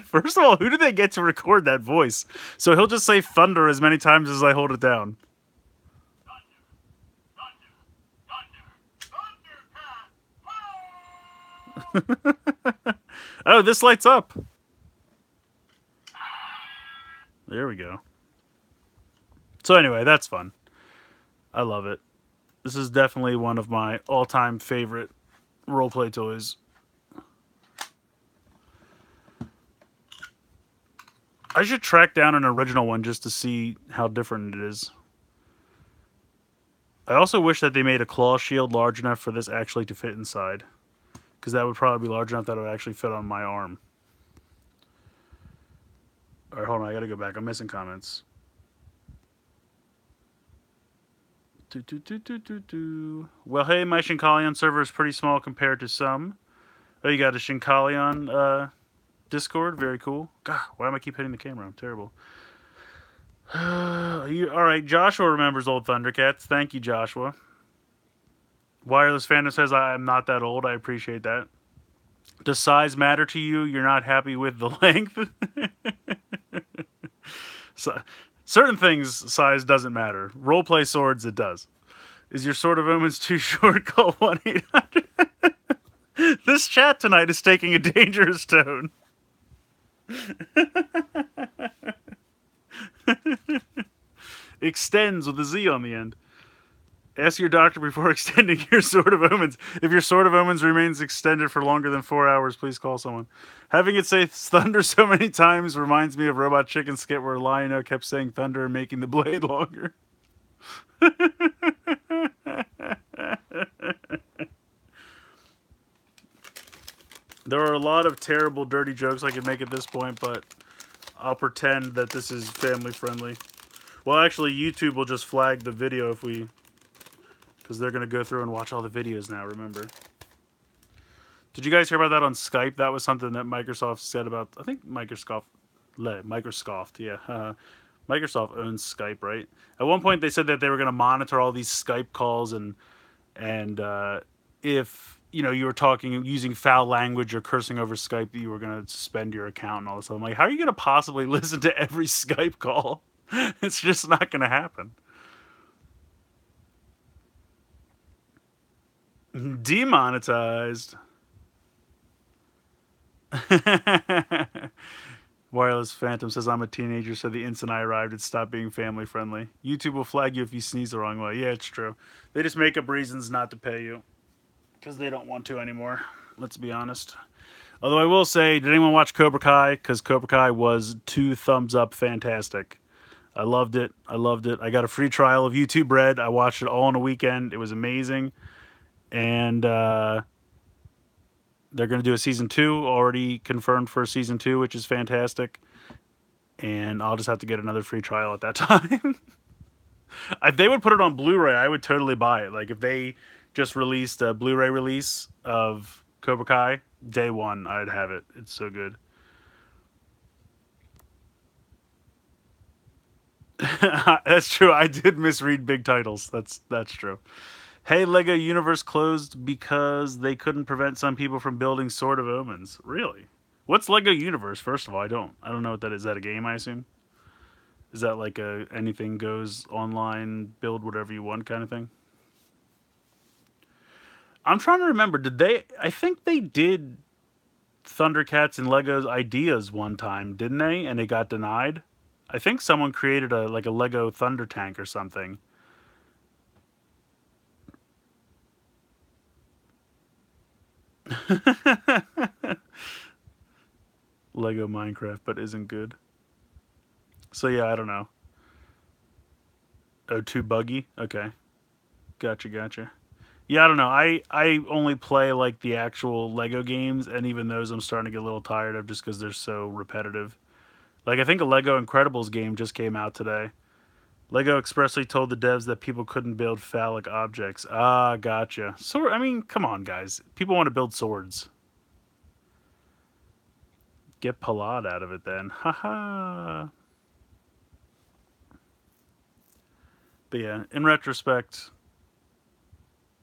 First of all, who did they get to record that voice? So he'll just say thunder as many times as I hold it down. Oh, this lights up. There we go. So anyway, that's fun. I love it. This is definitely one of my all-time favorite roleplay toys. I should track down an original one just to see how different it is. I also wish that they made a claw shield large enough for this actually to fit inside. Because that would probably be large enough that it would actually fit on my arm. Alright, hold on, I gotta go back. I'm missing comments. Well, hey, my Shinkalion server is pretty small compared to some. Oh, you got a Shinkalion Discord? Very cool. God, why am I keep hitting the camera? I'm terrible. Alright, Joshua remembers old Thundercats. Thank you, Joshua. Wireless Phantom says, I'm not that old. I appreciate that. Does size matter to you? You're not happy with the length? So, certain things, size doesn't matter. Roleplay swords, it does. Is your Sword of Omens too short? Call 1-800. This chat tonight is taking a dangerous tone. Extends with a Z on the end. Ask your doctor before extending your Sword of Omens. If your Sword of Omens remains extended for longer than 4 hours, please call someone. Having it say thunder so many times reminds me of Robot Chicken skit where Lion-O kept saying thunder and making the blade longer. There are a lot of terrible, dirty jokes I could make at this point, but I'll pretend that this is family friendly. Well, actually, YouTube will just flag the video if we... Because they're going to go through and watch all the videos now, remember. Did you guys hear about that on Skype? That was something that Microsoft said about... I think Microsoft, yeah. Microsoft owns Skype, right? At one point, they said that they were going to monitor all these Skype calls, and if you were talking using foul language or cursing over Skype, that you were going to suspend your account and all this stuff. I'm like, how are you going to possibly listen to every Skype call? It's just not going to happen. Demonetized. Wireless Phantom says, I'm a teenager, so the instant I arrived, it stopped being family friendly. YouTube will flag you if you sneeze the wrong way. Yeah, it's true. They just make up reasons not to pay you. Because they don't want to anymore. Let's be honest. Although I will say, did anyone watch Cobra Kai? Because Cobra Kai was 2 thumbs up fantastic. I loved it. I loved it. I got a free trial of YouTube Red. I watched it all in a weekend. It was amazing. And they're going to do a season 2, already confirmed for season 2, which is fantastic. And I'll just have to get another free trial at that time. If they would put it on Blu-ray, I would totally buy it. Like if they just released a Blu-ray release of Cobra Kai, day one, I'd have it. It's so good. That's true. I did misread big titles. That's true. Hey, Lego Universe closed because they couldn't prevent some people from building Sword of Omens. Really? What's Lego Universe? First of all, I don't know what that is. Is that a game, I assume? Is that like a anything goes online, build whatever you want kind of thing? I'm trying to remember. I think they did Thundercats and Lego's ideas one time, didn't they? And it got denied. I think someone created a Lego Thunder Tank or something. Lego Minecraft, but isn't good. So yeah, I don't know. Oh, too buggy. Okay, gotcha, gotcha. Yeah, I don't know. I only play like the actual Lego games, and even those I'm starting to get a little tired of just because they're so repetitive. Like I think a Lego Incredibles game just came out today. Lego expressly told the devs that people couldn't build phallic objects. Ah, gotcha. Sword. I mean, come on, guys. People want to build swords. Get Palad out of it then. Haha. But yeah, in retrospect,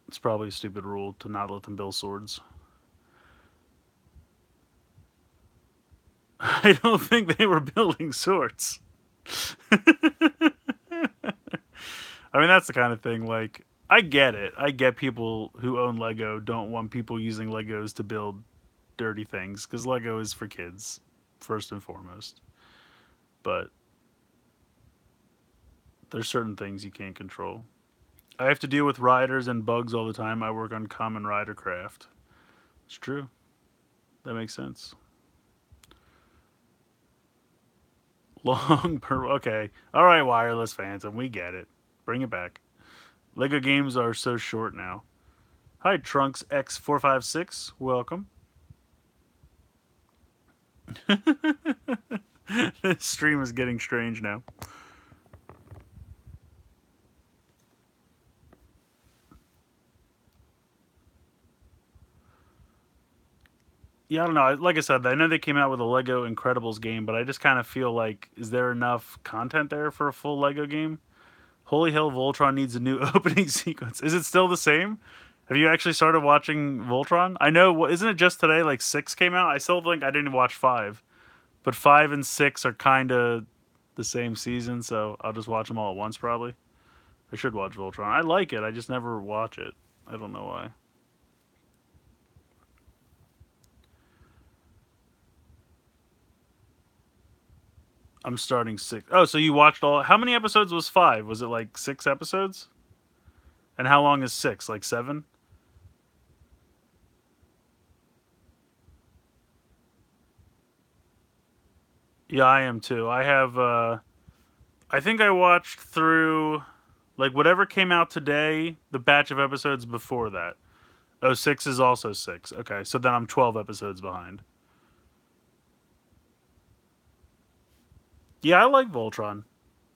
it's probably a stupid rule to not let them build swords. I don't think they were building swords. I mean, that's the kind of thing, like, I get it. I get people who own Lego don't want people using Legos to build dirty things, because Lego is for kids, first and foremost. But there's certain things you can't control. I have to deal with riders and bugs all the time. I work on Common Rider Craft. It's true. That makes sense. Long per. Okay. All right, Wireless Phantom. We get it. Bring it back. Lego games are so short now. Hi, Trunks X456. Welcome. This stream is getting strange now. Yeah, I don't know. Like I said, I know they came out with a Lego Incredibles game, but I just kind of feel like, is there enough content there for a full Lego game? Holy hell, Voltron needs a new opening sequence. Is it still the same? Have you actually started watching Voltron? I know, isn't it just today? Like 6 came out? I still think I didn't watch 5. But 5 and 6 are kind of the same season, so I'll just watch them all at once probably. I should watch Voltron. I like it, I just never watch it. I don't know why. I'm starting 6. Oh, so you watched all. How many episodes was 5? Was it like 6 episodes? And how long is 6? Like 7? Yeah, I am too. I have I think I watched through like whatever came out today, the batch of episodes before that. Oh, 6 is also 6. Okay, so then I'm 12 episodes behind. Yeah, I like Voltron.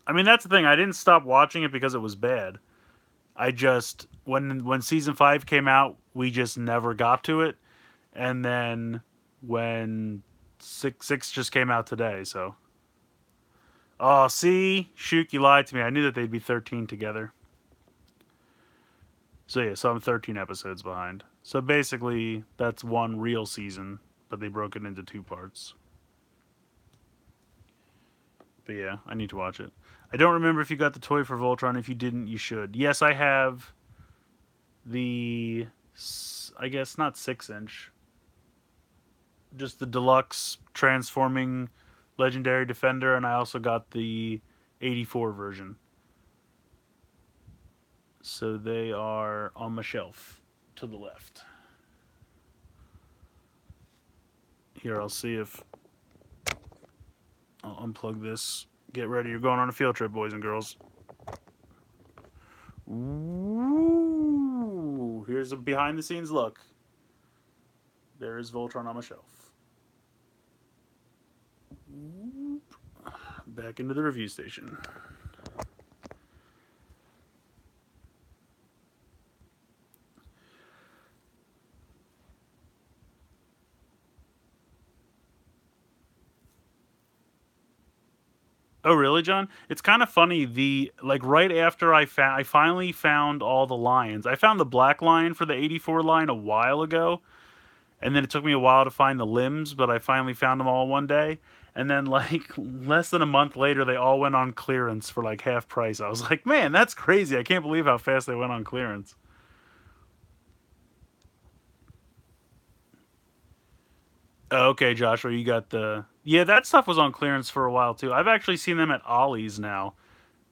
I mean, that's the thing. I didn't stop watching it because it was bad. I just when season 5 came out, we just never got to it. And then when six just came out today, so oh, see, Shook, you lied to me. I knew that they'd be 13 together. So yeah, so I'm 13 episodes behind. So basically, that's one real season, but they broke it into 2 parts. But yeah, I need to watch it. I don't remember if you got the toy for Voltron. If you didn't, you should. Yes, I have the, I guess not 6-inch, just the deluxe transforming legendary defender, and I also got the 84 version. So they are on my shelf to the left. Here, I'll see if I'll unplug this. Get ready. You're going on a field trip, boys and girls. Ooh, here's a behind the scenes look. There is Voltron on my shelf. Back into the review station. Oh, really, John? It's kind of funny. The like right after I finally found all the lions. I found the black lion for the 84 line a while ago, and then it took me a while to find the limbs, but I finally found them all one day. And then like less than a month later, they all went on clearance for like half price. I was like, man, that's crazy. I can't believe how fast they went on clearance. Oh, okay, Joshua, you got the yeah. That stuff was on clearance for a while too. I've actually seen them at Ollie's now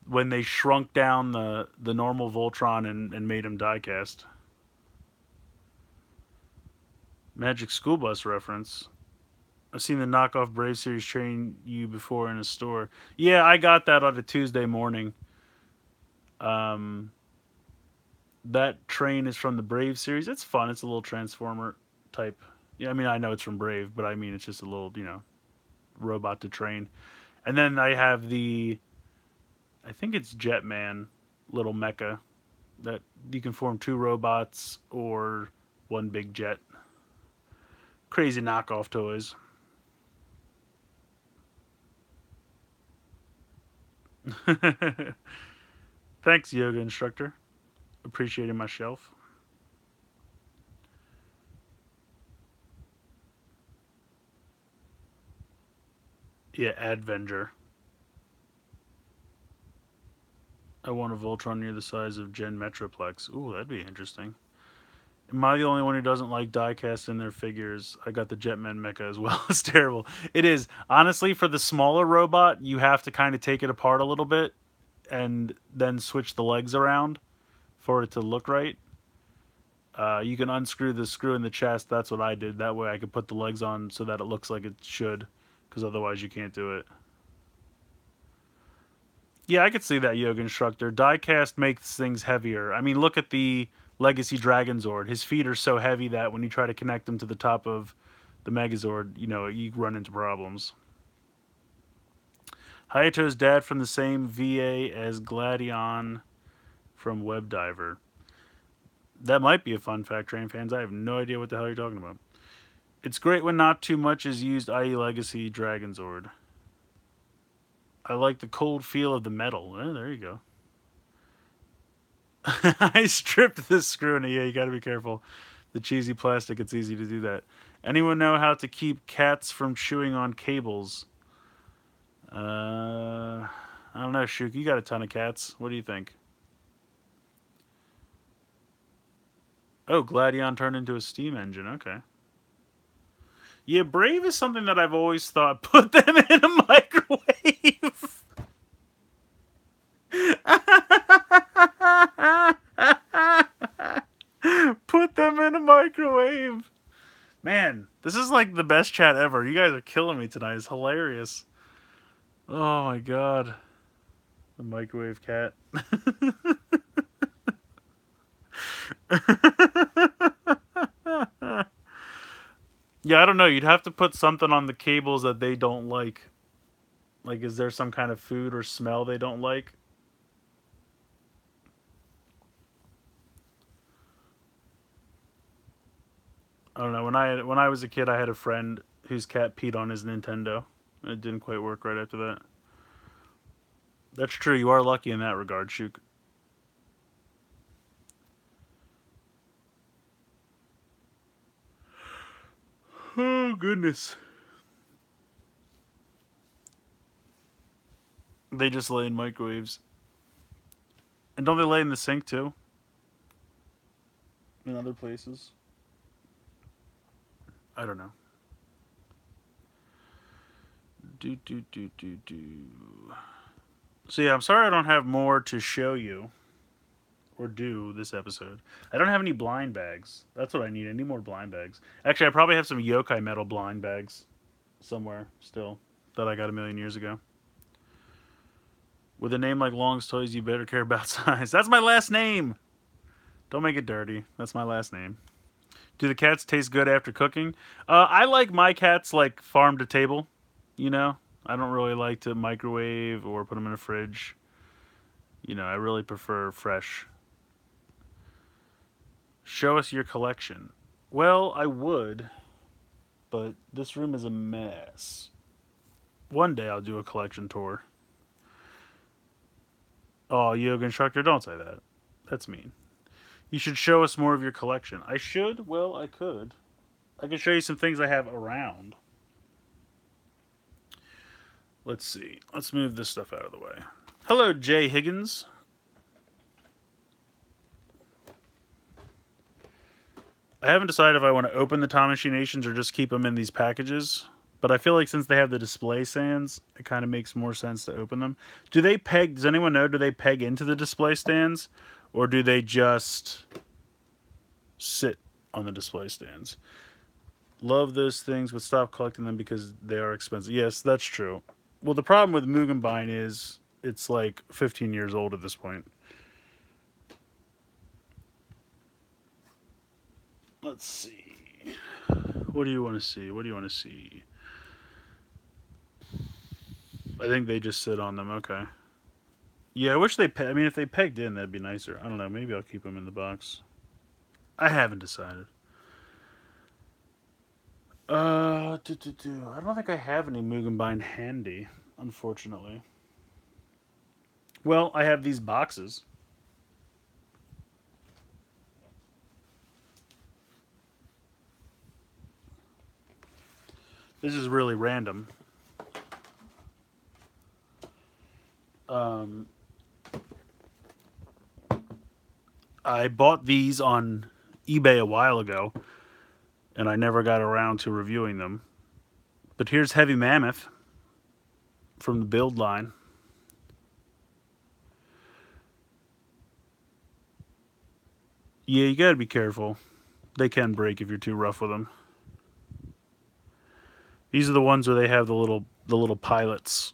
when they shrunk down the normal Voltron and made him diecast. Magic School Bus reference. I've seen the knockoff Brave Series train you before in a store. Yeah, I got that on a Tuesday morning. Um, that train is from the Brave series. It's fun. It's a little Transformer type. Yeah, I mean, I know it's from Brave, but I mean, it's just a little, robot to train. And then I have I think it's Jetman little mecha that you can form two robots or one big jet. Crazy knockoff toys. Thanks, yoga instructor. Appreciating my shelf. Yeah, Advenger. I want a Voltron near the size of Gen Metroplex. Ooh, that'd be interesting. Am I the only one who doesn't like diecast in their figures? I got the Jetman mecha as well. It's terrible. It is. Honestly, for the smaller robot, you have to kind of take it apart a little bit and then switch the legs around for it to look right. You can unscrew the screw in the chest. That's what I did. That way I could put the legs on so that it looks like it should, because otherwise you can't do it. Yeah, I could see that, yoga instructor. Diecast makes things heavier. I mean, look at the Legacy Dragon Zord. His feet are so heavy that when you try to connect them to the top of the Megazord, you run into problems. Hayato's dad from the same VA as Gladion from Web Diver. That might be a fun fact, Train fans. I have no idea what the hell you're talking about. It's great when not too much is used, i.e. Legacy Dragon Zord. I like the cold feel of the metal. There you go. I stripped this screw in it. Yeah, you got to be careful. The cheesy plastic, it's easy to do that. Anyone know how to keep cats from chewing on cables? I don't know, Shook. You got a ton of cats. What do you think? Oh, Gladion turned into a steam engine. Okay. Yeah, Brave is something that I've always thought put them in a microwave. Put them in a microwave. Man, this is like the best chat ever. You guys are killing me tonight. It's hilarious. Oh my god. The microwave cat. Yeah, I don't know. You'd have to put something on the cables that they don't like. Like, is there some kind of food or smell they don't like? I don't know. When I was a kid, I had a friend whose cat peed on his Nintendo. It didn't quite work right after that. That's true. You are lucky in that regard, Shook. Oh goodness. They just lay in microwaves. And don't they lay in the sink too? In other places? I don't know. Do. So yeah, I'm sorry I don't have more to show you or do this episode. I don't have any blind bags. That's what I need. I need more blind bags. Actually, I probably have some yokai metal blind bags somewhere still that I got a million years ago. With a name like Long's Toys, you better care about size. That's my last name. Don't make it dirty. That's my last name. Do the cats taste good after cooking? I like my cats like farm to table. I don't really like to microwave or put them in a fridge. I really prefer fresh. Show us your collection. Well, I would, but this room is a mess. One day I'll do a collection tour. Oh, yoga instructor, don't say that. That's mean. You should show us more of your collection. I should? Well, I could. I can show you some things I have around. Let's see. Let's move this stuff out of the way. Hello, Jay Higgins. I haven't decided if I want to open the Tamashii Nations or just keep them in these packages. But I feel like since they have the display stands, it kind of makes more sense to open them. Do they peg? Does anyone know? Do they peg into the display stands, or do they just sit on the display stands? Love those things, but stop collecting them because they are expensive. Yes, that's true. Well, the problem with Mugenbein is it's like 15 years old at this point. Let's see. What do you want to see? What do you want to see? I think they just sit on them. Okay. Yeah, I wish they. I mean, if they pegged in, that'd be nicer. I don't know. Maybe I'll keep them in the box. I haven't decided. I don't think I have any Mugenbein handy, unfortunately. Well, I have these boxes. This is really random. Um, I bought these on eBay a while ago, and I never got around to reviewing them. But here's Heavy Mammoth from the build line. Yeah, you gotta be careful. They can break if you're too rough with them. These are the ones where they have the little pilots.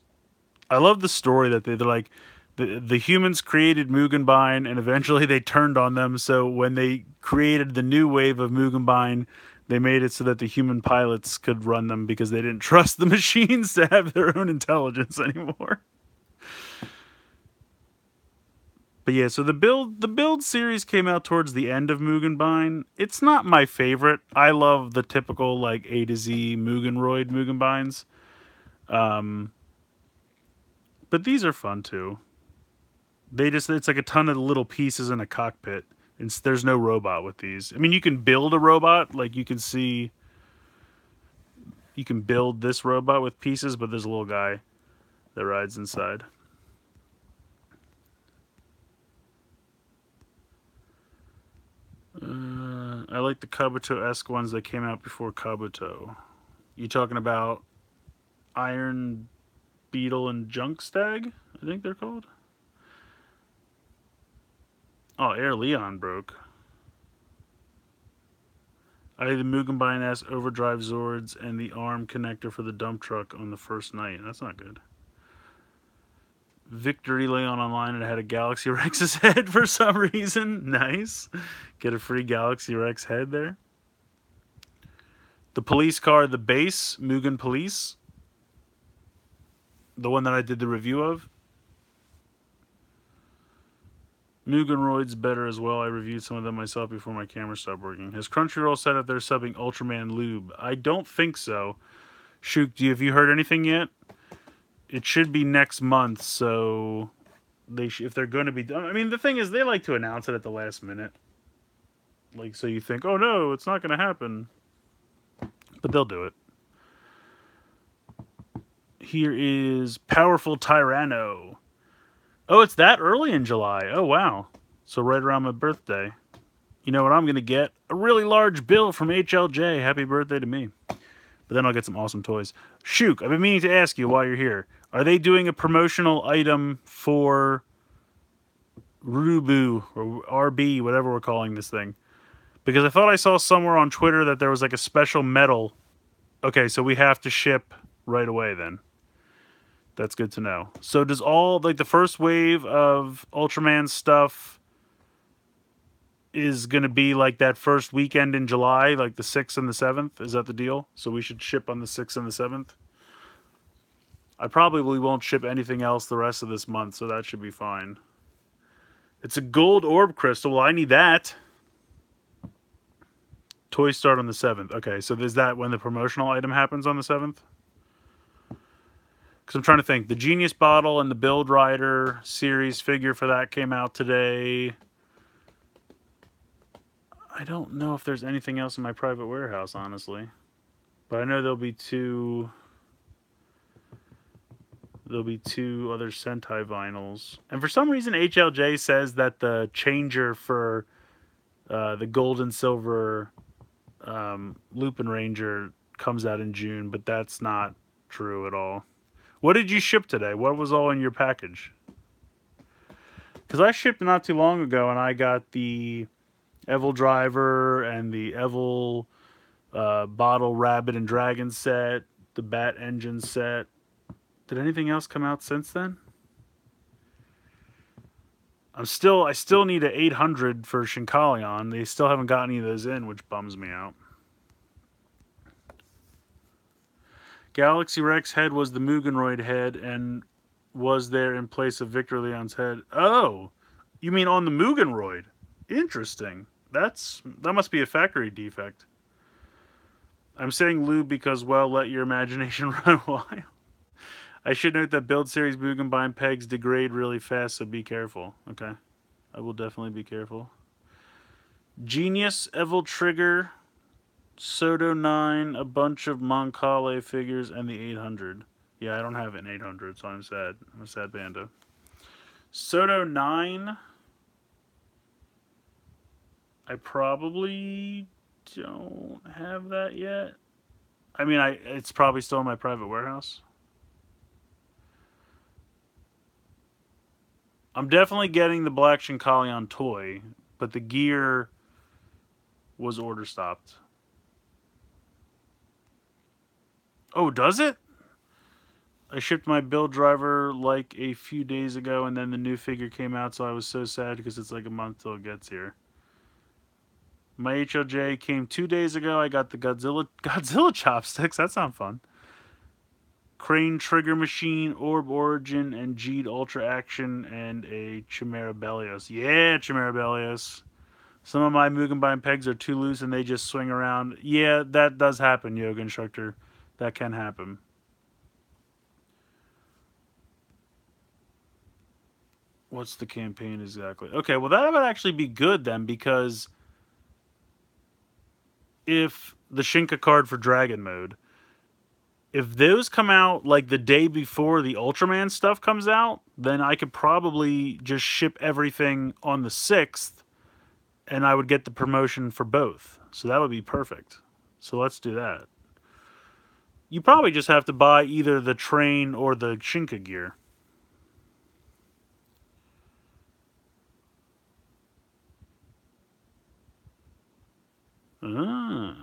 I love the story that they're like the humans created Mugenbein and eventually they turned on them. So when they created the new wave of Mugenbein, they made it so that the human pilots could run them because they didn't trust the machines to have their own intelligence anymore. But yeah, so the build series came out towards the end of Mugenbein. It's not my favorite. I love the typical like A to Z Mugenroid Mugenbeins. Um, but these are fun too. It's like a ton of little pieces in a cockpit. There's no robot with these. I mean, you can build a robot, like you can build this robot with pieces, but there's a little guy that rides inside. I like the Kabuto-esque ones that came out before Kabuto. You talking about Iron Beetle and Junk Stag? I think they're called. Oh, Air Leon broke. I had the Mugenbein S Overdrive Zords and the arm connector for the dump truck on the first night. That's not good. Victory Leon Online and it had a Galaxy Rex's head for some reason. Nice. Get a free Galaxy Rex head there. The police car, the base, Mugen Police. The one that I did the review of. Mugenroid's better as well. I reviewed some of them myself before my camera stopped working. Has Crunchyroll said that they're subbing Ultraman Lube? I don't think so. Shoot, have you heard anything yet? It should be next month, so if they're going to be done. I mean, the thing is, they like to announce it at the last minute. Like, so you think, oh no, it's not going to happen. But they'll do it. Here is Powerful Tyranno. Oh, it's that early in July. Oh, wow. So right around my birthday. You know what I'm going to get? A really large bill from HLJ. Happy birthday to me. But then I'll get some awesome toys. Shook, I've been meaning to ask you while you're here. Are they doing a promotional item for Rubu or RB, whatever we're calling this thing? Because I thought I saw somewhere on Twitter that there was like a special medal. Okay, so we have to ship right away then. That's good to know. So does all, like the first wave of Ultraman stuff is going to be like that first weekend in July, like the 6th and the 7th? Is that the deal? So we should ship on the 6th and the 7th? I probably won't ship anything else the rest of this month, so that should be fine. It's a gold orb crystal. Well, I need that. Toys start on the 7th. Okay, so is that when the promotional item happens on the 7th? Because I'm trying to think. The Genius Bottle and the Build Rider series figure for that came out today. I don't know if there's anything else in my private warehouse, honestly. But I know there'll be two other Sentai vinyls. And for some reason, HLJ says that the changer for the gold and silver Lupin Ranger comes out in June, but that's not true at all. What did you ship today? What was all in your package? Because I shipped not too long ago, and I got the Evil Driver and the Evil Bottle Rabbit and Dragon set, the Bat Engine set. Did anything else come out since then? I still need an 800 for Shinkalion. They still haven't got any of those in, which bums me out. Galaxy Rex head was the Mugenroid head and was there in place of Victor Leon's head. Oh, you mean on the Mugenroid? Interesting. That must be a factory defect. I'm saying lube because, well, let your imagination run wild. I should note that build series Mugenbein pegs degrade really fast, so be careful. Okay. I will definitely be careful. Genius, Evil Trigger, Soto 9, a bunch of Moncale figures, and the 800. Yeah, I don't have an 800, so I'm sad. I'm a sad panda. Soto 9. I probably don't have that yet. I mean, it's probably still in my private warehouse. I'm definitely getting the Black Shinkalion toy, but the gear was order stopped. Oh, does it? I shipped my build driver like a few days ago, and then the new figure came out, so I was so sad because it's like a month till it gets here. My HLJ came 2 days ago. I got the Godzilla chopsticks. That sounds fun. Crane Trigger Machine, Orb Origin, and Jeed Ultra Action, and a Chimera Belios. Yeah, Chimera Belios. Some of my Mugenbein pegs are too loose and they just swing around. Yeah, that does happen, Yoga Instructor. That can happen. What's the campaign exactly? Okay, well, that would actually be good then, because if the Shinka card for Dragon Mode, if those come out like the day before the Ultraman stuff comes out, then I could probably just ship everything on the 6th and I would get the promotion for both. So that would be perfect. So let's do that. You probably just have to buy either the train or the Shinka gear. Ah.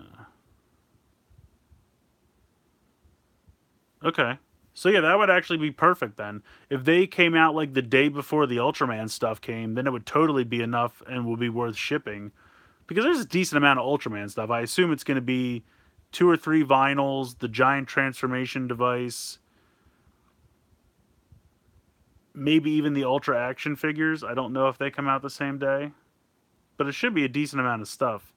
Okay. So yeah, that would actually be perfect then. If they came out like the day before the Ultraman stuff came, then it would totally be enough and will be worth shipping. Because there's a decent amount of Ultraman stuff. I assume it's going to be 2 or 3 vinyls, the giant transformation device, maybe even the Ultra Action figures. I don't know if they come out the same day, but it should be a decent amount of stuff.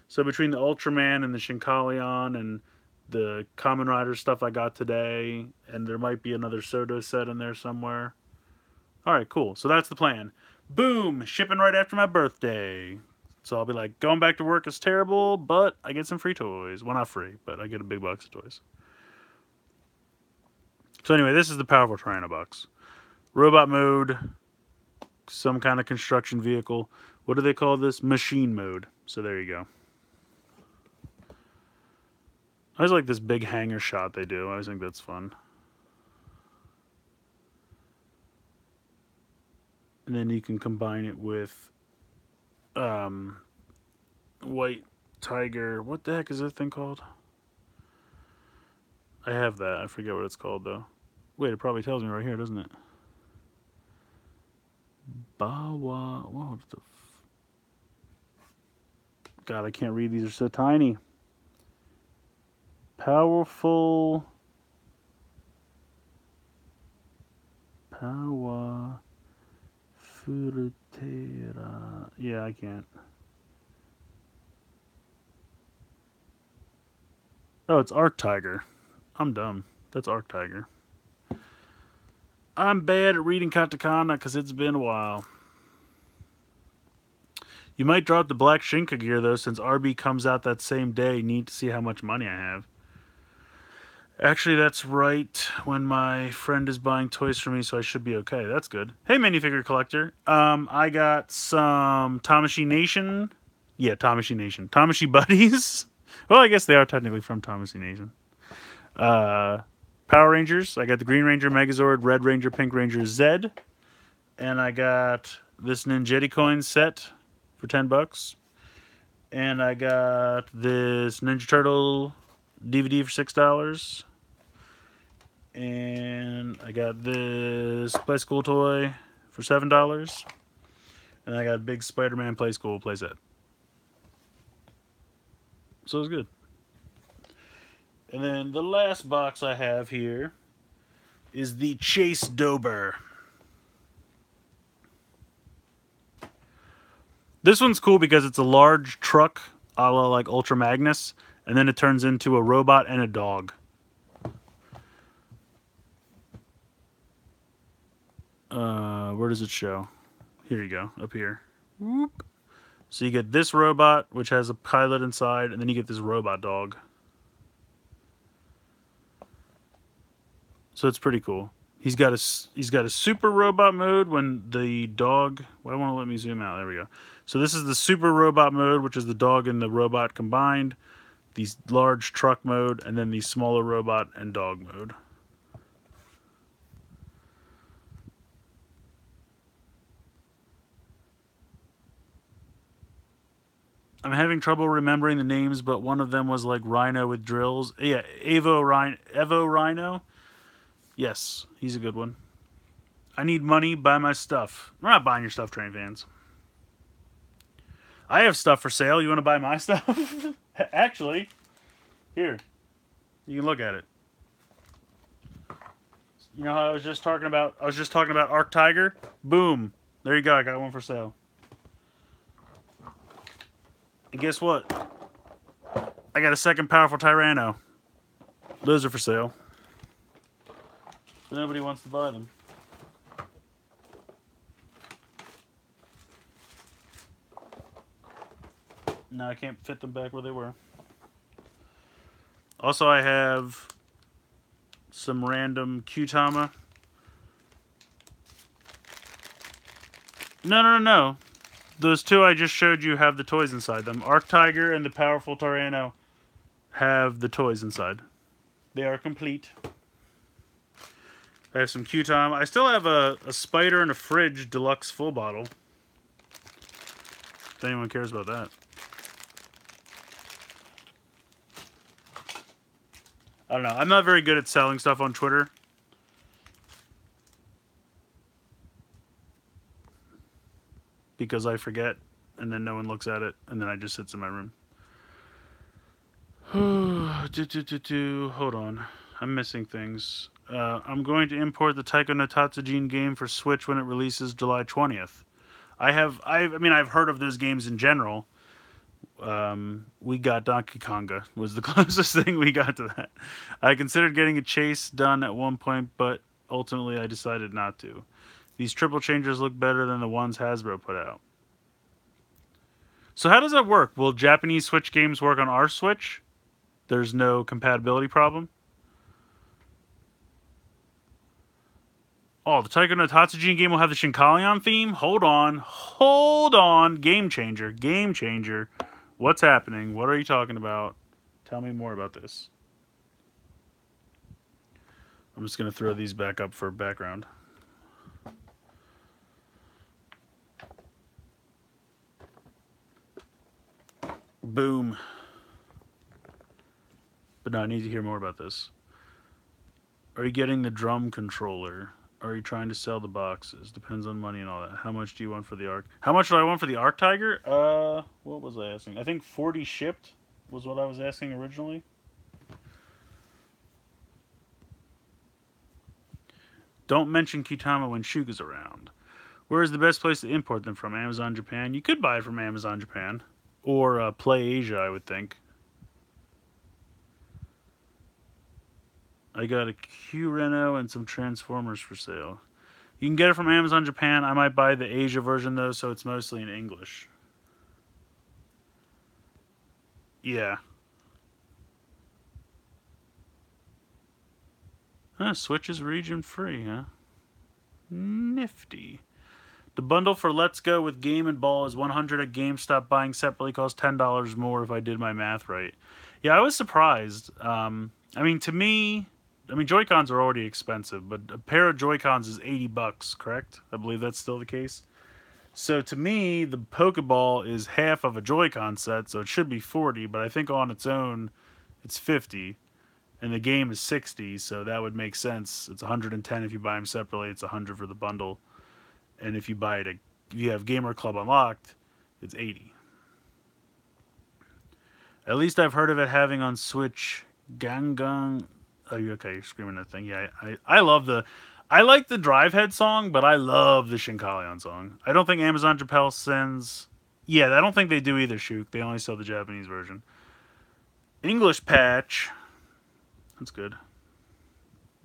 So between the Ultraman and the Shinkalion and the Kamen Rider stuff I got today, and there might be another Soto set in there somewhere. All right, cool. So that's the plan. Boom! Shipping right after my birthday. So I'll be like, going back to work is terrible, but I get some free toys. Well, not free, but I get a big box of toys. So anyway, this is the Powerful Triano box. Robot mode, some kind of construction vehicle. What do they call this? Machine mode. So there you go. I always like this big hanger shot they do. I always think that's fun. And then you can combine it with White Tiger. What the heck is that thing called? I have that. I forget what it's called, though. Wait, it probably tells me right here, doesn't it? Bawa. What the God, I can't read. These are so tiny. Powerful. Power. Furutera. Yeah, I can't. Oh, it's Arc Tiger. I'm dumb. That's Arc Tiger. I'm bad at reading katakana because it's been a while. You might drop the Black Shinka gear, though, since RB comes out that same day. Need to see how much money I have. Actually, that's right when my friend is buying toys for me, so I should be okay. That's good. Hey, minifigure collector. I got some Tamashii Nation. Yeah, Tamashii Nation. Tamashii Buddies. Well, I guess they are technically from Tamashii Nation. Power Rangers. I got the Green Ranger, Megazord, Red Ranger, Pink Ranger, Zed. And I got this Ninjetti coin set for $10. And I got this Ninja Turtle DVD for $6. And I got this Play School toy for $7. And I got a big Spider-Man Play School playset. So it's good. And then the last box I have here is the Chase Dober. This one's cool because it's a large truck, a la like Ultra Magnus, and then it turns into a robot and a dog. Where does it show? Here you go, up here. Whoop. So you get this robot, which has a pilot inside, and then you get this robot dog. So it's pretty cool. He's got a super robot mode when the dog. Why won't it let me zoom out? There we go. So this is the super robot mode, which is the dog and the robot combined. The large truck mode, and then the smaller robot and dog mode. I'm having trouble remembering the names, but one of them was like Rhino with drills. Yeah, Evo Rhino. Yes, he's a good one. I need money, buy my stuff. We're not buying your stuff, train fans. I have stuff for sale. You want to buy my stuff? Actually, here. You can look at it. You know how I was just talking about Arc Tiger? Boom. There you go. I got one for sale. And guess what? I got a second powerful Tyranno. Those are for sale. But nobody wants to buy them. No, I can't fit them back where they were. Also, I have some random Qtama. No. Those two I just showed you have the toys inside them. Arc Tiger and the powerful Tyranno have the toys inside. They are complete. I have some Qtama. I still have a Spider and a Fridge Deluxe full bottle. If anyone cares about that. I don't know. I'm not very good at selling stuff on Twitter. Because I forget, and then no one looks at it, and then I just sits in my room. Hold on. I'm missing things. I'm going to import the Taiko no Tatsujin game for Switch when it releases July 20th. I've heard of those games in general. We got Donkey Konga was the closest thing we got to that. I considered getting a chase done at one point, but ultimately I decided not to. These triple changers look better than the ones Hasbro put out. So how does that work? Will Japanese Switch games work on our Switch? There's no compatibility problem? Oh, the Taiko no Tatsujin game will have the Shinkalion theme? Hold on. Game changer. What's happening? What are you talking about? Tell me more about this. I'm just going to throw these back up for background. Boom. But no, I need to hear more about this. Are you getting the drum controller? Are you trying to sell the boxes? Depends on money and all that. How much do you want for the Arc? How much do I want for the Arc Tiger? What was I asking? I think 40 shipped was what I was asking originally. Don't mention Kitama when Shuga's around. Where is the best place to import them from? Amazon Japan? You could buy it from Amazon Japan. Or Play Asia, I would think. I got a Q-Reno and some Transformers for sale. You can get it from Amazon Japan. I might buy the Asia version, though, so it's mostly in English. Yeah. Switch is region free, huh? Nifty. The bundle for Let's Go with Game and Ball is $100 at GameStop. Buying separately costs $10 more if I did my math right. Yeah, I was surprised. To me, Joy-Cons are already expensive, but a pair of Joy-Cons is $80, correct? I believe that's still the case. So to me, the Pokeball is half of a Joy-Con set, so it should be 40, but I think on its own, it's 50. And the game is 60, so that would make sense. It's 110 if you buy them separately, it's 100 for the bundle. And if you buy it, if you have Gamer Club unlocked, it's 80. At least I've heard of it having on Switch Gangang. Oh, you okay? You're screaming that thing. Yeah, I love the. I like the Drive Head song, but I love the Shinkalion song. I don't think Amazon Japan sends. Yeah, I don't think they do either, Shook. They only sell the Japanese version. English patch. That's good.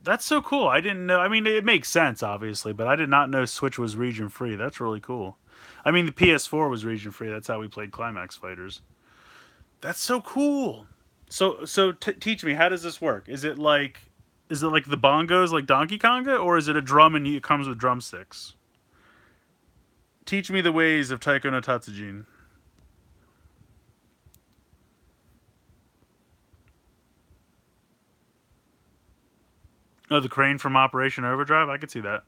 That's so cool. I didn't know. I mean, it makes sense, obviously, but I did not know Switch was region free. That's really cool. I mean, the PS4 was region free. That's how we played Climax Fighters. That's so cool. So teach me, how does this work? Is it like the bongos like Donkey Konga, or is it a drum and it comes with drumsticks? Teach me the ways of Taiko no Tatsujin. Oh, the crane from Operation Overdrive? I could see that.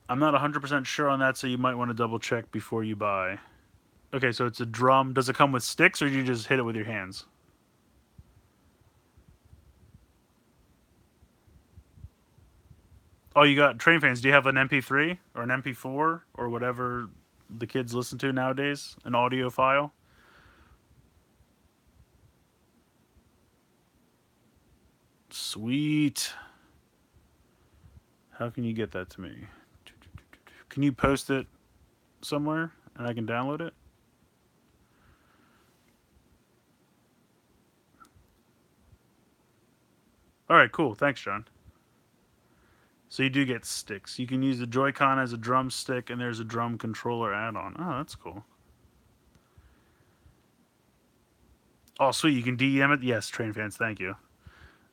I'm not 100% sure on that, so you might want to double check before you buy. Okay, so it's a drum. Does it come with sticks, or do you just hit it with your hands? Oh, you got Train Fans. Do you have an MP3 or an MP4 or whatever the kids listen to nowadays? An audio file? Sweet. How can you get that to me? Can you post it somewhere and I can download it? All right, cool. Thanks, John. So you do get sticks. You can use the Joy-Con as a drumstick, and there's a drum controller add-on. Oh, that's cool. Oh, sweet. You can DEM it? Yes, Train Fans. Thank you.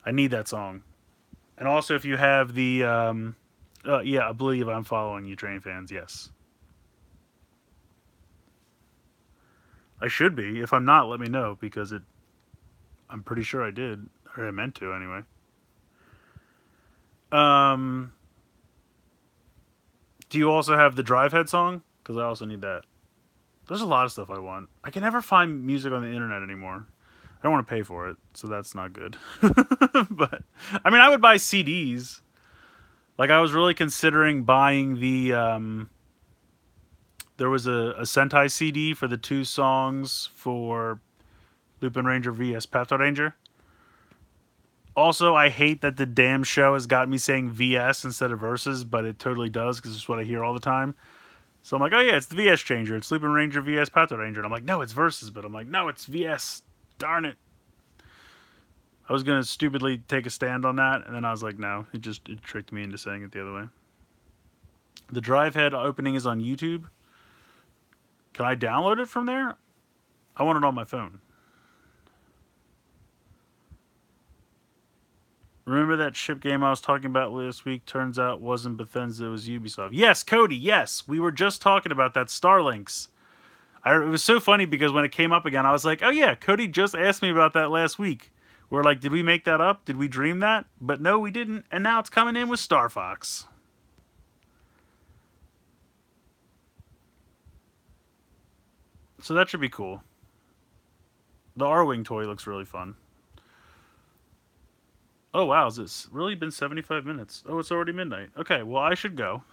I need that song. And also, if you have the... yeah, I believe I'm following you, Train Fans. Yes. I should be. If I'm not, let me know, because I'm pretty sure I did. Or I meant to, anyway. Um... Do you also have the Drive Head song? Because I also need that. There's a lot of stuff I want. I can never find music on the internet anymore. I don't want to pay for it, so that's not good. But I mean, I would buy CDs. Like I was really considering buying the. There was a Sentai CD for the two songs for Lupin Ranger vs Pato Ranger. Also, I hate that the damn show has got me saying VS instead of versus, but it totally does because it's what I hear all the time. So I'm like, oh yeah, it's the VS changer. It's Lupin Ranger vs Pato Ranger. And I'm like, no, it's versus. But I'm like, no, it's VS. Darn it. I was gonna stupidly take a stand on that, and then I was like, no, it tricked me into saying it the other way. The Drive Head opening is on YouTube. Can I download it from there? I want it on my phone. Remember that ship game I was talking about last week? Turns out wasn't Bethesda, it was Ubisoft. Yes, Cody, yes. We were just talking about that Starlinks. It was so funny because when it came up again, I was like, oh yeah, Cody just asked me about that last week. We're like, did we make that up? Did we dream that? But no, we didn't. And now it's coming in with Star Fox. So that should be cool. The R-Wing toy looks really fun. Oh wow, has this really been 75 minutes? Oh, it's already midnight. Okay, well I should go.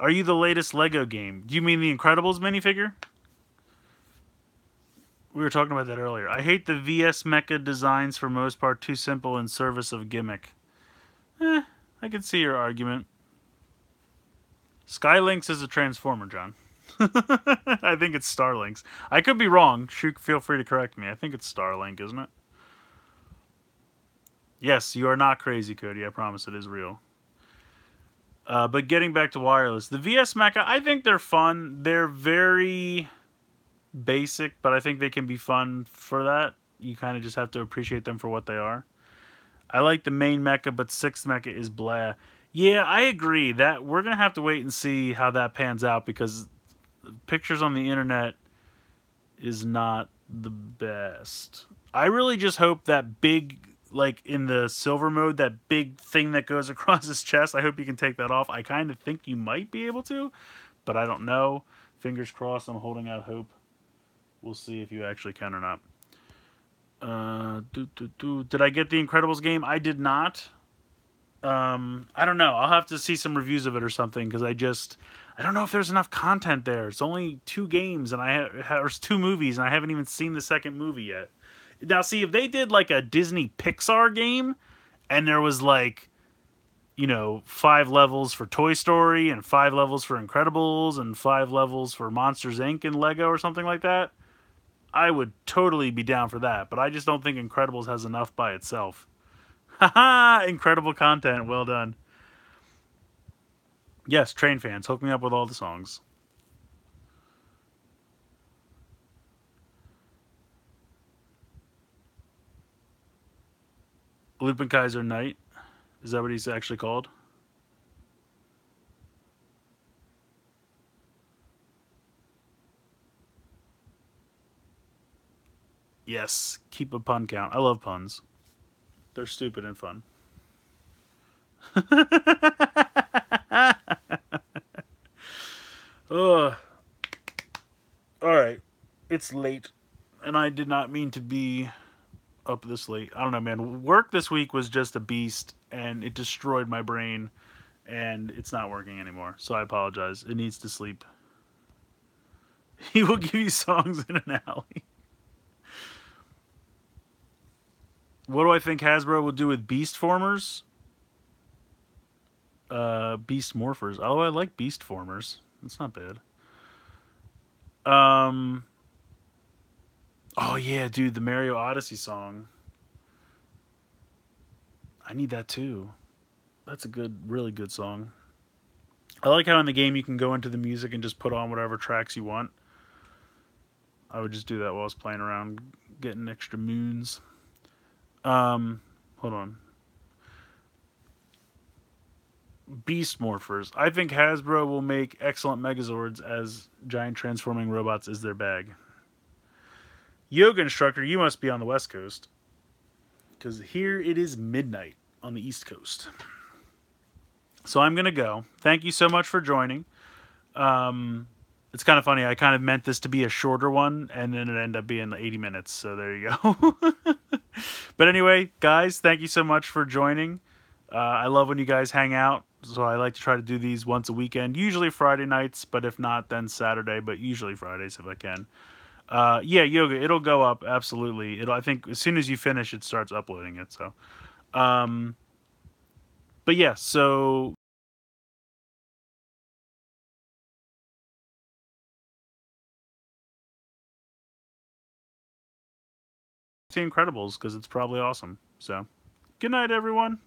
Are you the latest Lego game? Do you mean the Incredibles minifigure? We were talking about that earlier. I hate the VS Mecha designs for most part, too simple in service of gimmick. I can see your argument. Skylinks is a transformer, John. I think it's Starlinks. I could be wrong. Feel free to correct me. I think it's Starlink, isn't it? Yes, you are not crazy, Cody. I promise it is real. But getting back to wireless, the VS Mecha, I think they're fun. They're very basic, but I think they can be fun for that. You kind of just have to appreciate them for what they are. I like the main mecha, but sixth mecha is blah. Yeah, I agree. That we're gonna have to wait and see how that pans out because pictures on the internet is not the best. I really just hope that big like in the silver mode, that big thing that goes across his chest. I hope you can take that off. I kind of think you might be able to, but I don't know. Fingers crossed. I'm holding out hope. We'll see if you actually can or not. Did I get the Incredibles game? I did not. I don't know. I'll have to see some reviews of it or something because I don't know if there's enough content there. It's only two games and or it's two movies and I haven't even seen the second movie yet. Now, see if they did like a Disney Pixar game and there was like, 5 levels for Toy Story and 5 levels for Incredibles and 5 levels for Monsters Inc. and Lego or something like that, I would totally be down for that. But I just don't think Incredibles has enough by itself. Haha! Incredible content. Well done. Yes, Train fans, hook me up with all the songs. Lupin Kaiser Knight. Is that what he's actually called? Yes. Keep a pun count. I love puns. They're stupid and fun. Ugh. Alright. It's late. And I did not mean to be up this late. I don't know, man. Work this week was just a beast and it destroyed my brain and it's not working anymore. So I apologize. It needs to sleep. He will give you songs in an alley. What do I think Hasbro will do with Beast Formers? Beast Morphers. Oh, I like Beast Formers. That's not bad. Um. Oh yeah, dude, the Mario Odyssey song. I need that too. That's a good, really good song. I like how in the game you can go into the music and just put on whatever tracks you want. I would just do that while I was playing around, getting extra moons. Hold on. Beast Morphers. I think Hasbro will make excellent Megazords as giant transforming robots is their bag. Yoga instructor, you must be on the West Coast. Because here it is midnight on the East Coast. So I'm going to go. Thank you so much for joining. It's kind of funny. I kind of meant this to be a shorter one, and then it ended up being 80 minutes. So there you go. But anyway, guys, thank you so much for joining. I love when you guys hang out. So I like to try to do these once a weekend, usually Friday nights, but if not, then Saturday, but usually Fridays if I can. Yeah, yoga, it'll go up absolutely. I think as soon as you finish, it starts uploading it. So, um, but yeah, so The Incredibles because it's probably awesome. So, good night, everyone.